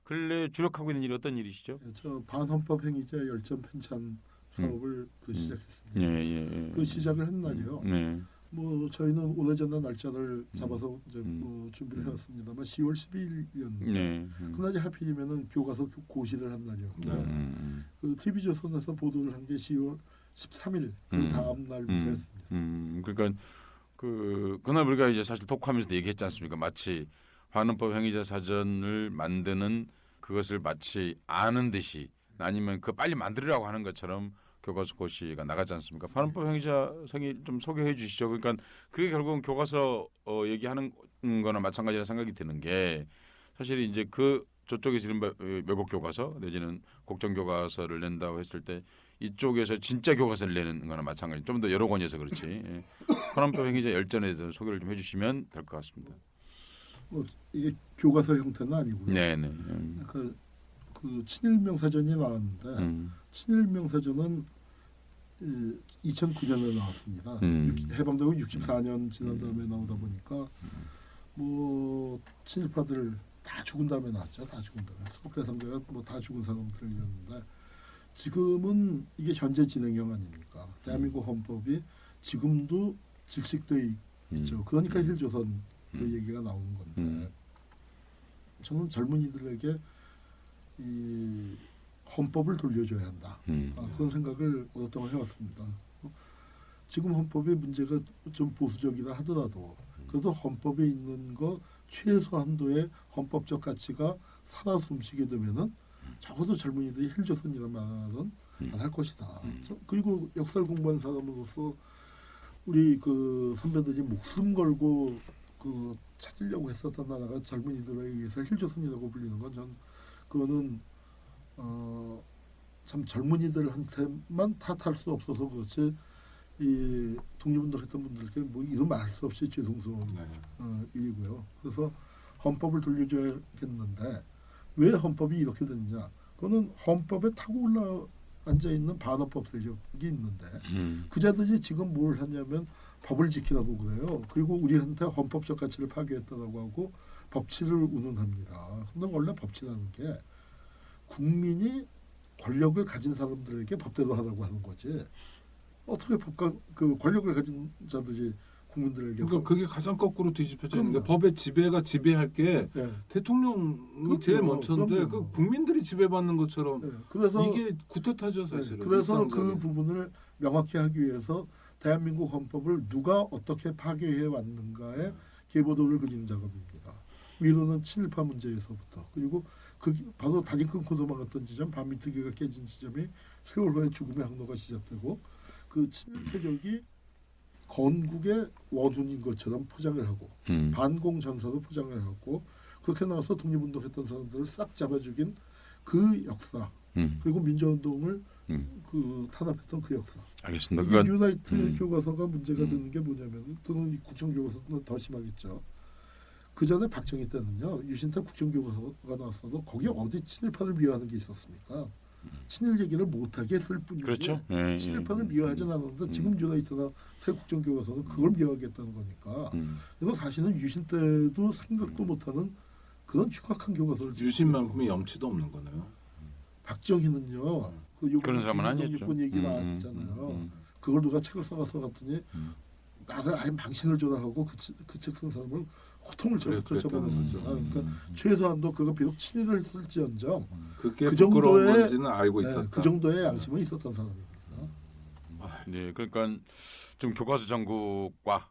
S2: 근래 주력하고 있는 일이 어떤 일이시죠?
S3: 저 반헌법 행위자 열전 편찬 사업을 시작했습니다. 그 시작을 한 날이요. 뭐 저희는 오래전에 날짜를 잡아서 이제 준비를 해왔습니다만 10월 12일이었는데 그날이 하필이면은 교과서 고시를 한 날이었고 그 TV조선에서 보도를 한 게 10월 13일 그 다음 날부터였습니다.
S2: 그러니까 그날 우리가 이제 사실 토크하면서 얘기했지 않습니까? 마치 반헌법 행위자 사전을 만드는 그것을 마치 아는 듯이 아니면 그 빨리 만들으라고 하는 것처럼 교과서 고시가 나가지 않습니까? 반헌법 행위자 성이 좀 소개해 주시죠. 그러니까 그게 결국은 교과서 얘기하는 거나 마찬가지라 생각이 드는 게 사실 이제 그 저쪽에서 이른바 외국 교과서 내지는 국정 교과서를 낸다고 했을 때 이쪽에서 진짜 교과서를 내는 거나 마찬가지. 좀 더 여러 권이어서 그렇지. 예. 헌법 행위자 열전에 대해서 소개를 좀 해주시면 될 것 같습니다.
S3: 뭐 이게 교과서 형태는 아니고요.
S2: 네네.
S3: 그 친일명사전이 나왔는데 친일명사전은 2009년에 나왔습니다. 해방되고 64년 지난 다음에 나오다 보니까 뭐 친일파들 다 죽은 다음에 나왔죠. 다 죽은 다음에 수업 대상자가 뭐 다 죽은 사람들이었는데 지금은 이게 현재 진행형 아닙니까? 대한민국 헌법이 지금도 질식돼 있죠. 그러니까 힐조선 그 얘기가 나오는 건데 저는 젊은이들에게 이 헌법을 돌려줘야 한다. 그런 생각을 오랫동안 해왔습니다. 지금 헌법의 문제가 좀 보수적이다 하더라도 그래도 헌법에 있는 거 최소한도의 헌법적 가치가 살아 숨쉬게 되면은 적어도 젊은이들이 힐조선이라는 말은 안 할 것이다. 그리고 역사를 공부한 사람으로서 우리 그 선배들이 목숨 걸고 그 찾으려고 했었던 나라가 젊은이들에 의해서 힐조선이라고 불리는 건 전 그거는 참 젊은이들한테만 탓할 수 없어서 그렇지 이 독립운동했던 분들께 뭐 이런 말 할 수 없이 죄송스러운 일이고요. 그래서 헌법을 돌려줘야겠는데 왜 헌법이 이렇게 됐느냐? 그거는 헌법에 타고 올라 앉아 있는 반헌법 세력이 있는데 그자들이 지금 뭘 하냐면 법을 지키라고 그래요. 그리고 우리한테 헌법적 가치를 파괴했다라고 하고 법치를 운운합니다. 근데 원래 법치라는 게 국민이 권력을 가진 사람들에게 법대로 하라고 하는 거지. 어떻게 법과 그 권력을 가진 자들이 국민들에게
S1: 그러니까 그게 가장 거꾸로 뒤집혀져 있는 게
S3: 그럼요.
S1: 법의 지배가 지배할 게
S3: 네.
S1: 대통령이
S3: 그럼요.
S1: 제일 먼저인데
S3: 그럼요.
S1: 그 국민들이 지배받는 것처럼
S3: 네. 그래서
S1: 이게 구태타죠 사실은.
S3: 그래서 그
S1: 일상적인.
S3: 부분을 명확히 하기 위해서 대한민국 헌법을 누가 어떻게 파괴해 왔는가에 계보도를 그리는 작업입니다. 위로는 친일파 문제에서부터 그리고 그 바로 다리 끊고 도망갔던 지점 반민특위가 깨진 지점이 세월호의 죽음의 항로가 시작되고 그 친일 세력이 건국의 원훈인 것처럼 포장을 하고 반공 전사로 포장을 하고 그렇게 나와서 독립운동했던 사람들을 싹 잡아 죽인 그 역사 그리고 민주운동을 그 탄압했던 그 역사.
S2: 알겠습니다.
S3: 이게
S2: 그건
S3: 유나이트 교과서가 문제가 되는 게 뭐냐면 또는 이 국정교과서는 더 심하겠죠. 그 전에 박정희 때는요 유신태 국정교과서가 나왔어도 거기에 어디 친일파를 미화하는 게 있었습니까? 친일 얘기를 못하게 했을 뿐이지
S2: 그렇죠. 예,
S3: 친일파를 미화하진 않았는데 지금 유나이트나 새 국정교과서는 그걸 미화하겠다는 거니까 이건 사실은 유신 때도 생각도 못하는 그런 흉악한 교과서를
S1: 유신만큼의 염치도 없는 거네요.
S3: 박정희는요 그
S2: 그런 사람은 아니었죠.
S3: 일본 얘기 나왔잖아요. 그걸 누가 책을 써가서 갔더니 나를 아예 망신을 줘라 하고 그 책 쓴 사람을 호통을 쳐서 쫓아보냈었죠. 그러니까 최소한도 그거 비록 친일을 했을지언정
S1: 그게
S3: 그
S1: 부끄러운
S3: 정도의
S1: 건지는 알고 있었다.
S3: 그 정도의 양심은 있었던 사람입니다.
S2: 네, 그러니까 좀 교과서 전국과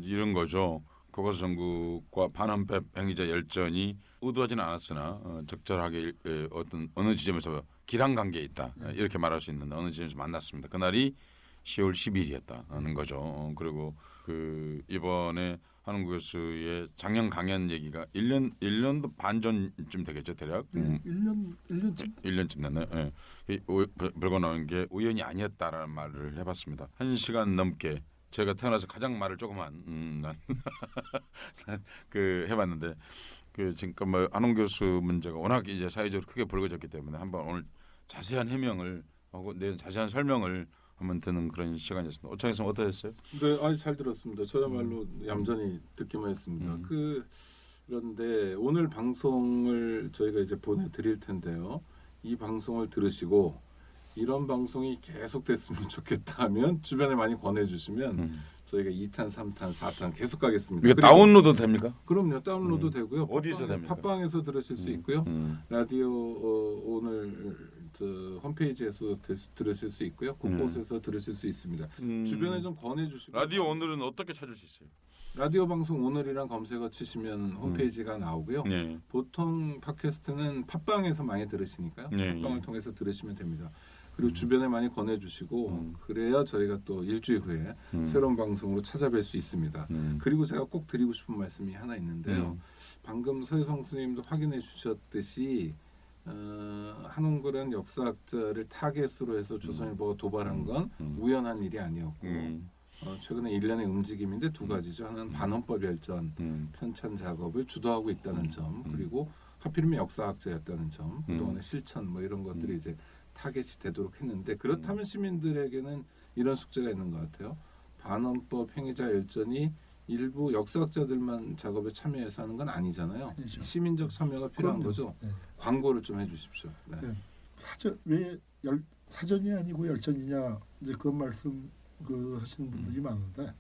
S2: 이런 거죠. 교과서 전국과 반헌법 행위자 열전이 의도하지는 않았으나 적절하게 어떤 어느 지점에서 기란 관계에 있다 이렇게 말할 수 있는 어느 지점에서 만났습니다. 그날이 10월 10일이었다는 거죠. 그리고 그 이번에 한웅 교수의 작년 강연 얘기가 1년도 반 전쯤 되겠죠, 대략.
S3: 1년쯤
S2: 1년쯤 됐나요? 예. 불고 나온 게 우연이 아니었다라는 말을 해봤습니다. 1시간 넘게 제가 태어나서 가장 말을 조그만 그 해봤는데 그 지금 뭐 한웅 교수 문제가 워낙 이제 사회적으로 크게 불거졌기 때문에 한번 오늘 자세한 해명을 하고 내 자세한 설명을 한번 듣는 그런 시간이었습니다. 오창희 어떠셨어요?
S1: 네, 아주 잘 들었습니다. 저야말로 얌전히 듣기만 했습니다. 그런데 오늘 방송을 저희가 이제 보내드릴 텐데요. 이 방송을 들으시고 이런 방송이 계속됐으면 좋겠다 하면 주변에 많이 권해주시면 저희가 2탄, 3탄, 4탄 계속 가겠습니다.
S2: 이게 다운로드 됩니까?
S1: 그럼요. 다운로드 되고요.
S2: 어디서 됩니까?
S1: 팟빵에서 들으실 수 있고요. 라디오 오늘 저 홈페이지에서 들으실 수 있고요. 곳곳에서 들으실 수 있습니다. 주변에 좀 권해주시고.
S2: 라디오 오늘은 어떻게 찾을 수 있어요?
S1: 라디오 방송 오늘이랑 검색어 치시면 홈페이지가 나오고요.
S2: 네.
S1: 보통 팟캐스트는 팟빵에서 많이 들으시니까요.
S2: 네.
S1: 팟빵을 통해서 들으시면 됩니다. 그리고 주변에 많이 권해주시고 그래야 저희가 또 일주일 후에 새로운 방송으로 찾아뵐 수 있습니다. 그리고 제가 꼭 드리고 싶은 말씀이 하나 있는데요. 방금 서혜성 스님도 확인해 주셨듯이 한홍글은 역사학자를 타겟으로 해서 조선일보가 도발한 건 우연한 일이 아니었고 최근에 일련의 움직임인데 두 가지죠. 하나는 반헌법 열전 편찬 작업을 주도하고 있다는 점, 그리고 하필이면 역사학자였다는 점, 그동안의 실천 뭐 이런 것들이 이제 타겟이 되도록 했는데, 그렇다면 시민들에게는 이런 숙제가 있는 것 같아요. 반헌법 행위자 열전이 일부 역사학자들만 작업에 참여해서 하는 건 아니잖아요.
S3: 아니죠.
S1: 시민적 참여가 필요한
S3: 그럼요.
S1: 거죠.
S3: 네.
S1: 광고를 좀 해주십시오. 네.
S3: 네. 사전이 아니고 열전이냐, 이제 그런 말씀 하시는 분들이 많은데,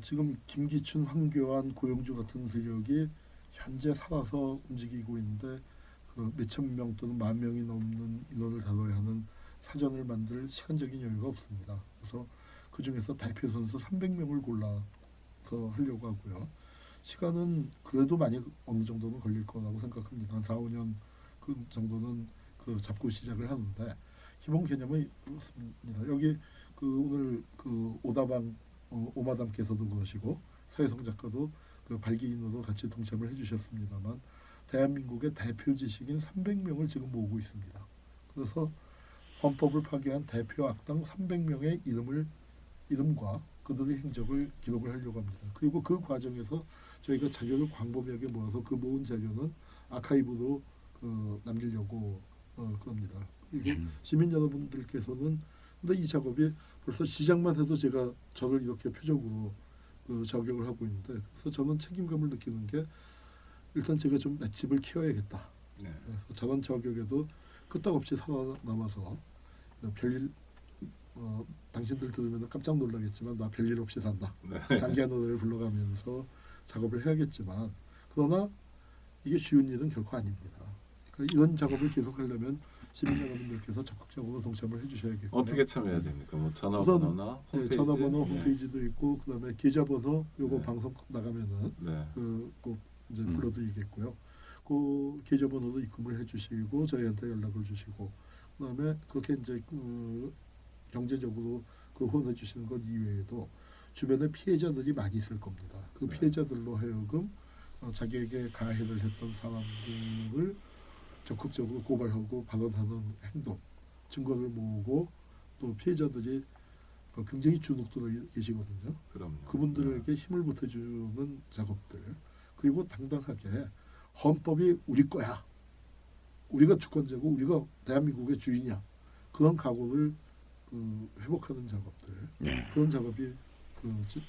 S3: 지금 김기춘, 황교안, 고영주 같은 세력이 현재 살아서 움직이고 있는데, 그 몇천 명 또는 만 명이 넘는 인원을 다뤄야 하는 사전을 만들 시간적인 여유가 없습니다. 그래서 그 중에서 대표 선수 300명을 골라서 하려고 하고요. 시간은 그래도 많이 어느 정도는 걸릴 거라고 생각합니다. 한 4, 5년 그 정도는 잡고 시작을 하는데, 기본 개념은 그렇습니다. 여기 오늘 오다방 오마담께서도 그러시고 서혜성 작가도 발기인으로 같이 동참을 해주셨습니다만, 대한민국의 대표 지식인 300명을 지금 모으고 있습니다. 그래서 헌법을 파괴한 대표 악당 300명의 이름과 그들의 행적을 기록을 하려고 합니다. 그리고 그 과정에서 저희가 자료를 광범위하게 모아서 그 모은 자료는 아카이브로 남기려고 그럽니다. 그리고 시민 여러분들께서는, 근데 이 작업이 벌써 시작만 해도 제가 저를 이렇게 표적으로 저격을 하고 있는데, 그래서 저는 책임감을 느끼는 게, 일단 제가 좀 맷집을 키워야겠다.
S1: 네.
S3: 그래서 저런 저격에도 끄떡없이 살아남아서 별일, 당신들 들으면 깜짝 놀라겠지만 나 별일 없이 산다.
S1: 네.
S3: 장기한 노래를 불러가면서 작업을 해야겠지만, 그러나 이게 쉬운 일은 결코 아닙니다. 그러니까 이런 작업을 계속하려면 시민 여러분들께서 적극적으로 동참을 해주셔야겠고,
S1: 어떻게 참여해야 됩니까? 뭐 전화번호나 홈페이지,
S3: 네, 전화번호,
S1: 네.
S3: 홈페이지도 있고, 그다음에 계좌번호, 요거
S1: 네.
S3: 방송 나가면은
S1: 네.
S3: 꼭 이제 불러드리겠고요. 그 계좌번호도 입금을 해주시고 저희한테 연락을 주시고, 그다음에 그렇게 이제 경제적으로 후원해 주시는 것 이외에도 주변에 피해자들이 많이 있을 겁니다. 그
S1: 네.
S3: 피해자들로 하여금 자기에게 가해를 했던 사람들을 적극적으로 고발하고 발언하는 행동, 증거를 모으고, 또 피해자들이 굉장히 주눅들어 계시거든요.
S1: 그럼요.
S3: 그분들에게 힘을 보태주는 작업들, 그리고 당당하게 헌법이 우리 거야, 우리가 주권자고 우리가 대한민국의 주인이야, 그런 각오를 회복하는 작업들, 그런 작업이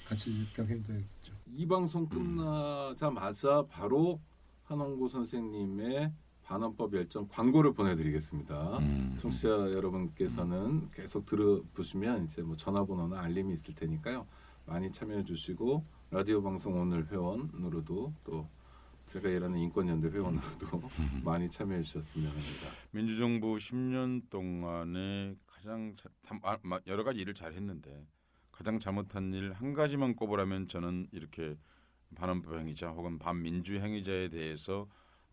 S3: 같이 병행돼야겠죠.
S1: 이 방송 끝나자마자 바로 한홍구 선생님의 반헌법 열전 광고를 보내드리겠습니다. 청취자 여러분께서는 계속 들어보시면 이제 뭐 전화번호나 알림이 있을 테니까요. 많이 참여해주시고, 라디오 방송 오늘 회원으로도, 또 제가 일하는 인권연대 회원으로도 많이 참여해주셨으면 합니다.
S2: 민주정부 10년 동안에 가장 여러 가지 일을 잘했는데, 가장 잘못한 일 한 가지만 꼽으라면 저는 이렇게 반헌법 행위자 혹은 반민주 행위자에 대해서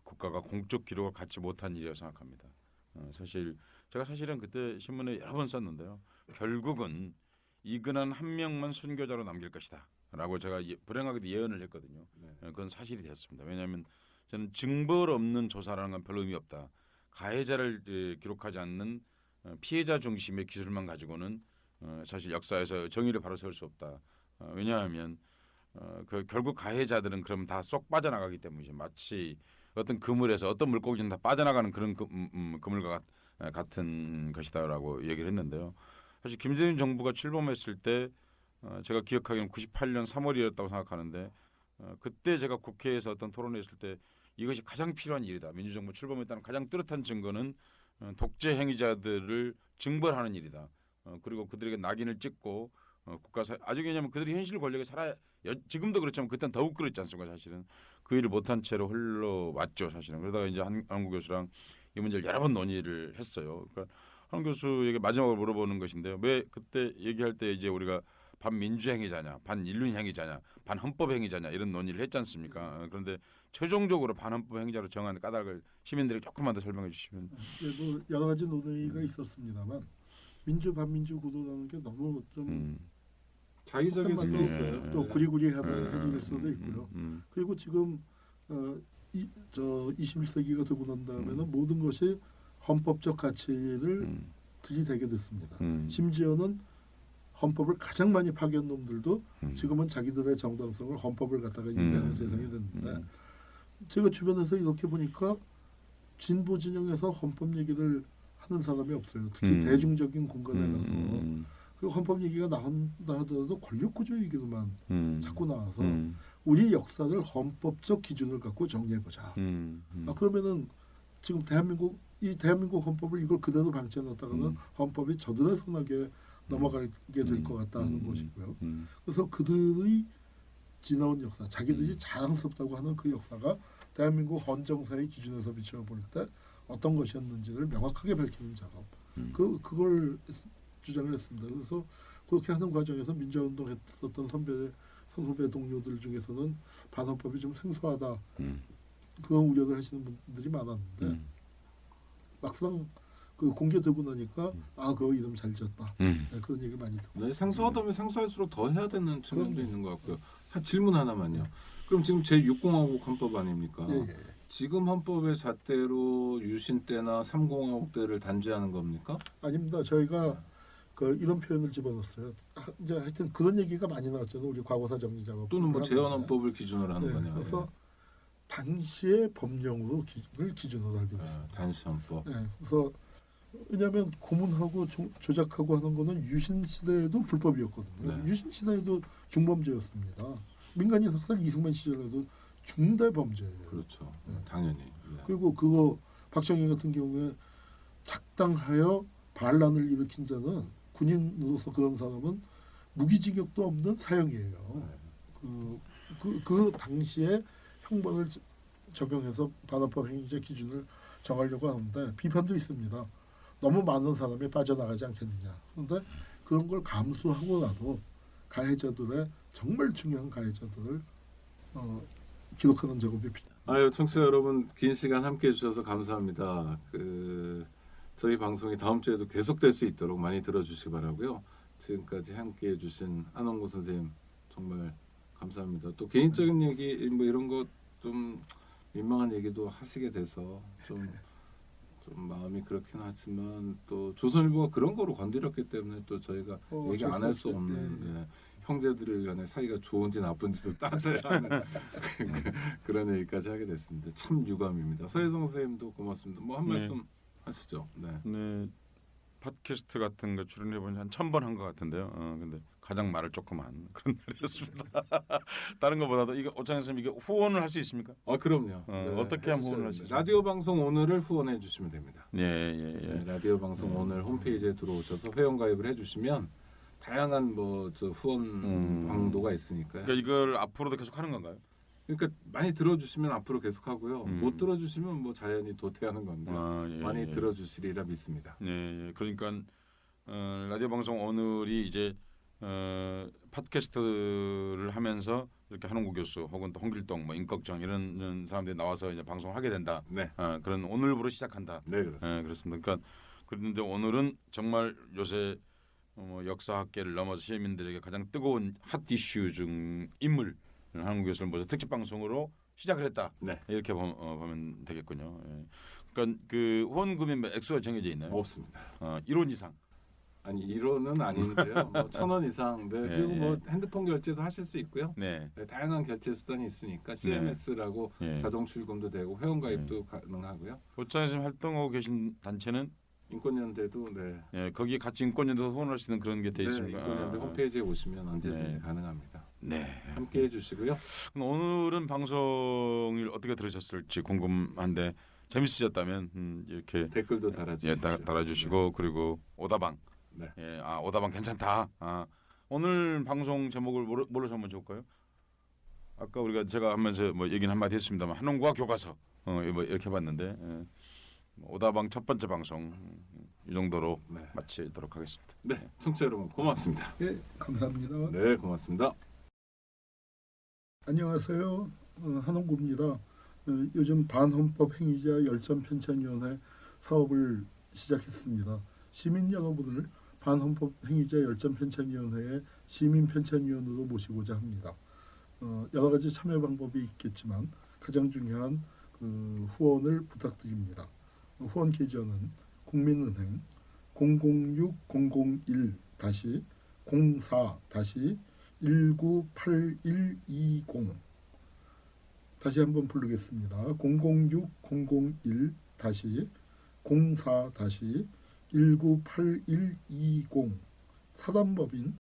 S2: 국가가 공적 기록을 갖지 못한 일이라고 생각합니다. 제가 사실은 그때 신문에 여러 번 썼는데요. 결국은 이근한 한 명만 순교자로 남길 것이다 라고 제가 불행하게도 예언을 했거든요.
S1: 네.
S2: 그건 사실이 됐습니다. 왜냐하면 저는 징벌 없는 조사라는 건 별로 의미 없다. 가해자를 기록하지 않는 피해자 중심의 기술만 가지고는 사실 역사에서 정의를 바로 세울 수 없다. 왜냐하면 결국 가해자들은 그럼 다 쏙 빠져나가기 때문이죠. 마치 어떤 그물에서 어떤 물고기는 다 빠져나가는 그런 그물과 같은 것이다라고 얘기를 했는데요. 사실 김대중 정부가 출범했을 때 제가 기억하기로는 98년 3월이었다고 생각하는데, 그때 제가 국회에서 어떤 토론을 했을 때 이것이 가장 필요한 일이다. 민주정부 출범했다는 가장 뚜렷한 증거는 독재 행위자들을 징벌하는 일이다. 그리고 그들에게 낙인을 찍고 아직, 왜냐하면 그들이 현실 권력에 지금도 그렇지만 그때는 더욱 그랬지 않습니까? 사실은 그 일을 못한 채로 흘러왔죠. 사실은. 그러다가 이제 한국 교수랑 이 문제를 여러 번 논의를 했어요. 그러니까 한 교수에게 마지막으로 물어보는 것인데요. 왜 그때 얘기할 때 이제 우리가 반민주 행위자냐, 반인륜 행위자냐, 반헌법 행위자냐 이런 논의를 했지 않습니까? 그런데 최종적으로 반헌법 행위자로 정한 까닭을 시민들에게 조금만 더 설명해 주시면.
S3: 뭐 여러 가지 논의가 있었습니다만, 민주 반민주 구도라는 게 너무 좀
S1: 자의적일 수도
S3: 속된
S1: 있어요.
S3: 말로 또 구리구리해질 수도 있고요. 그리고 지금 저 21세기가 되고 난 다음에는 모든 것이 헌법적 가치를 들이대게 됐습니다. 심지어는 헌법을 가장 많이 파괴한 놈들도 지금은 자기들의 정당성을 헌법을 갖다가 인정하는 세상이 됐는데 제가 주변에서 이렇게 보니까 진보 진영에서 헌법 얘기를 하는 사람이 없어요. 특히 대중적인 공간에 가서 그 헌법 얘기가 나온다 하더라도 권력구조 얘기도만 자꾸 나와서 우리 역사를 헌법적 기준을 갖고 정리해보자. 그러면은 지금 대한민국 헌법을 이걸 그대로 방치해놨다가는 헌법이 저들의 손아귀에 넘어가게 될 것 같다 하는 것이고요. 그래서 그들의 지나온 역사, 자기들이 자랑스럽다고 하는 그 역사가 대한민국 헌정사의 기준에서 비춰볼 때 어떤 것이었는지를 명확하게 밝히는 작업. 그걸 주장을 했습니다. 그래서 그렇게 하는 과정에서 민주화운동 했었던 선후배 동료들 중에서는 반헌법이 좀 생소하다 그런 우려를 하시는 분들이 많았는데 막상 그 공개되고 나니까 그거 이름 잘 지었다. 네, 그런 얘기 많이 듣고.
S1: 네, 생소하다면 생소할수록 더 해야 되는 측면도 있는 것 같고요. 질문 하나만요. 그럼 지금 제6공화국 헌법 아닙니까?
S3: 예.
S1: 지금 헌법의 잣대로 유신 때나 3공화국 때를 단죄하는 겁니까?
S3: 아닙니다. 저희가 이런 표현을 집어넣었어요. 이제 하여튼 그런 얘기가 많이 나왔잖아요. 우리 과거사 정리 작업.
S1: 또는 뭐 재헌헌법을 기준으로 하는 거냐?
S3: 그래서 당시의 법령으로 기준으로 하게 됐습니다.
S1: 단시헌법.
S3: 네, 그래서 왜냐하면 고문하고 조작하고 하는 거는 유신 시대에도 불법이었거든요.
S1: 네.
S3: 유신 시대에도 중범죄였습니다. 민간인 학살 이승만 시절에도 중대 범죄예요.
S1: 그렇죠. 당연히. 네.
S3: 그리고 그거 박정희 같은 경우에 작당하여 반란을 일으킨 자는 군인으로서 그런 사람은 무기징역도 없는 사형이에요. 그 당시에 형벌을 적용해서 반헌법 행위자 기준을 정하려고 하는데 비판도 있습니다. 너무 많은 사람이 빠져나가지 않겠느냐. 그런데 그런 걸 감수하고라도 가해자들의 정말 중요한 가해자들을 기록하는 작업이 필요합니다.
S1: 아유, 청취자 여러분 긴 시간 함께해 주셔서 감사합니다. 저희 방송이 다음 주에도 계속될 수 있도록 많이 들어주시기 바라고요. 지금까지 함께해 주신 한홍구 선생님 정말 감사합니다. 또 개인적인 얘기 뭐 이런 거 좀 민망한 얘기도 하시게 돼서 좀 마음이 그렇긴 하지만 또 조선일보가 그런 거로 건드렸기 때문에 또 저희가 얘기 안 할 수 없는 네. 형제들 간의 사이가 좋은지 나쁜지도 따져야 하는 그런 얘기까지 하게 됐습니다. 참 유감입니다. 서혜성 선생님도 고맙습니다. 뭐 한 말씀 하시죠.
S2: 네. 팟캐스트 같은 거 출연해 보니 한 1000번 한 것 같은데요. 근데 가장 말을 조그만 그런 날이었습니다. 다른 것보다도 이거 오창현 선생님 이게 후원을 할 수 있습니까?
S1: 그럼요.
S2: 어떻게 하면 후원을 할 수 있습니까?
S1: 라디오 방송 오늘을 후원해 주시면 됩니다.
S2: 예.
S1: 네, 라디오 방송 오늘 홈페이지에 들어오셔서 회원 가입을 해주시면 다양한 저 후원 방도가 있으니까요.
S2: 그러니까 이걸 앞으로도 계속 하는 건가요?
S1: 그러니까 많이 들어주시면 앞으로 계속 하고요. 못 들어주시면 뭐 자연히 도태하는 건데 많이 들어주시리라 믿습니다.
S2: 예. 그러니까 라디오 방송 오늘이 이제 팟캐스트를 하면서 이렇게 한홍구 교수 혹은 또 홍길동, 뭐 임꺽정 이런 사람들이 나와서 이제 방송을 하게 된다.
S1: 네.
S2: 그런 오늘부로 시작한다.
S1: 네, 그렇습니다.
S2: 그렇습니다. 그러니까 그런데 오늘은 정말 요새 역사학계를 넘어서 시민들에게 가장 뜨거운 핫 이슈 중 인물 한홍구 교수를 모셔 특집 방송으로 시작을 했다.
S1: 네.
S2: 이렇게 보면 되겠군요. 예. 그러니까 그 후원금이 액수가 정해져 있나요?
S1: 없습니다.
S2: 1원 이상.
S1: 아니 1원은 아닌데요. 뭐 1,000원 이상. 네. 그리고 뭐 핸드폰 결제도 하실 수 있고요.
S2: 네.
S1: 다양한 결제 수단이 있으니까 CMS라고 자동 출금도 되고 회원 가입도 가능하고요.
S2: 오창현 선생님 활동하고 계신 단체는
S1: 인권연대도 네.
S2: 예, 거기 같이 인권연대 후원할 수 있는 그런 게 돼 있습니다.
S1: 인권연대 홈페이지에 오시면 언제든지 가능합니다.
S2: 네.
S1: 함께해 주시고요.
S2: 그럼 오늘은 방송을 어떻게 들으셨을지 궁금한데 재밌으셨다면 이렇게
S1: 댓글도 달아주시고
S2: 달아주시고 그리고 오다방.
S1: 네.
S2: 예, 오다방 괜찮다. 오늘 방송 제목을 뭘로 잡으면 좋을까요? 아까 제가 하면서 뭐 얘기는 한마디 했습니다만 한홍구와 교과서 뭐 이렇게 해봤는데 오다방 첫 번째 방송 이 정도로 마치도록 하겠습니다.
S1: 네, 청취자 여러분 고맙습니다.
S3: 네, 감사합니다.
S1: 네, 고맙습니다.
S3: 안녕하세요. 한홍구입니다. 요즘 반헌법 행위자 열전 편찬위원회 사업을 시작했습니다. 시민 여러분을 반헌법 행위자 열전 편찬위원회의 시민 편찬위원으로 모시고자 합니다. 여러 가지 참여 방법이 있겠지만 가장 중요한 그 후원을 부탁드립니다. 후원 계좌는 국민은행 006-001-04-198120 다시 한번 부르겠습니다. 006-001-04-198120 사단법인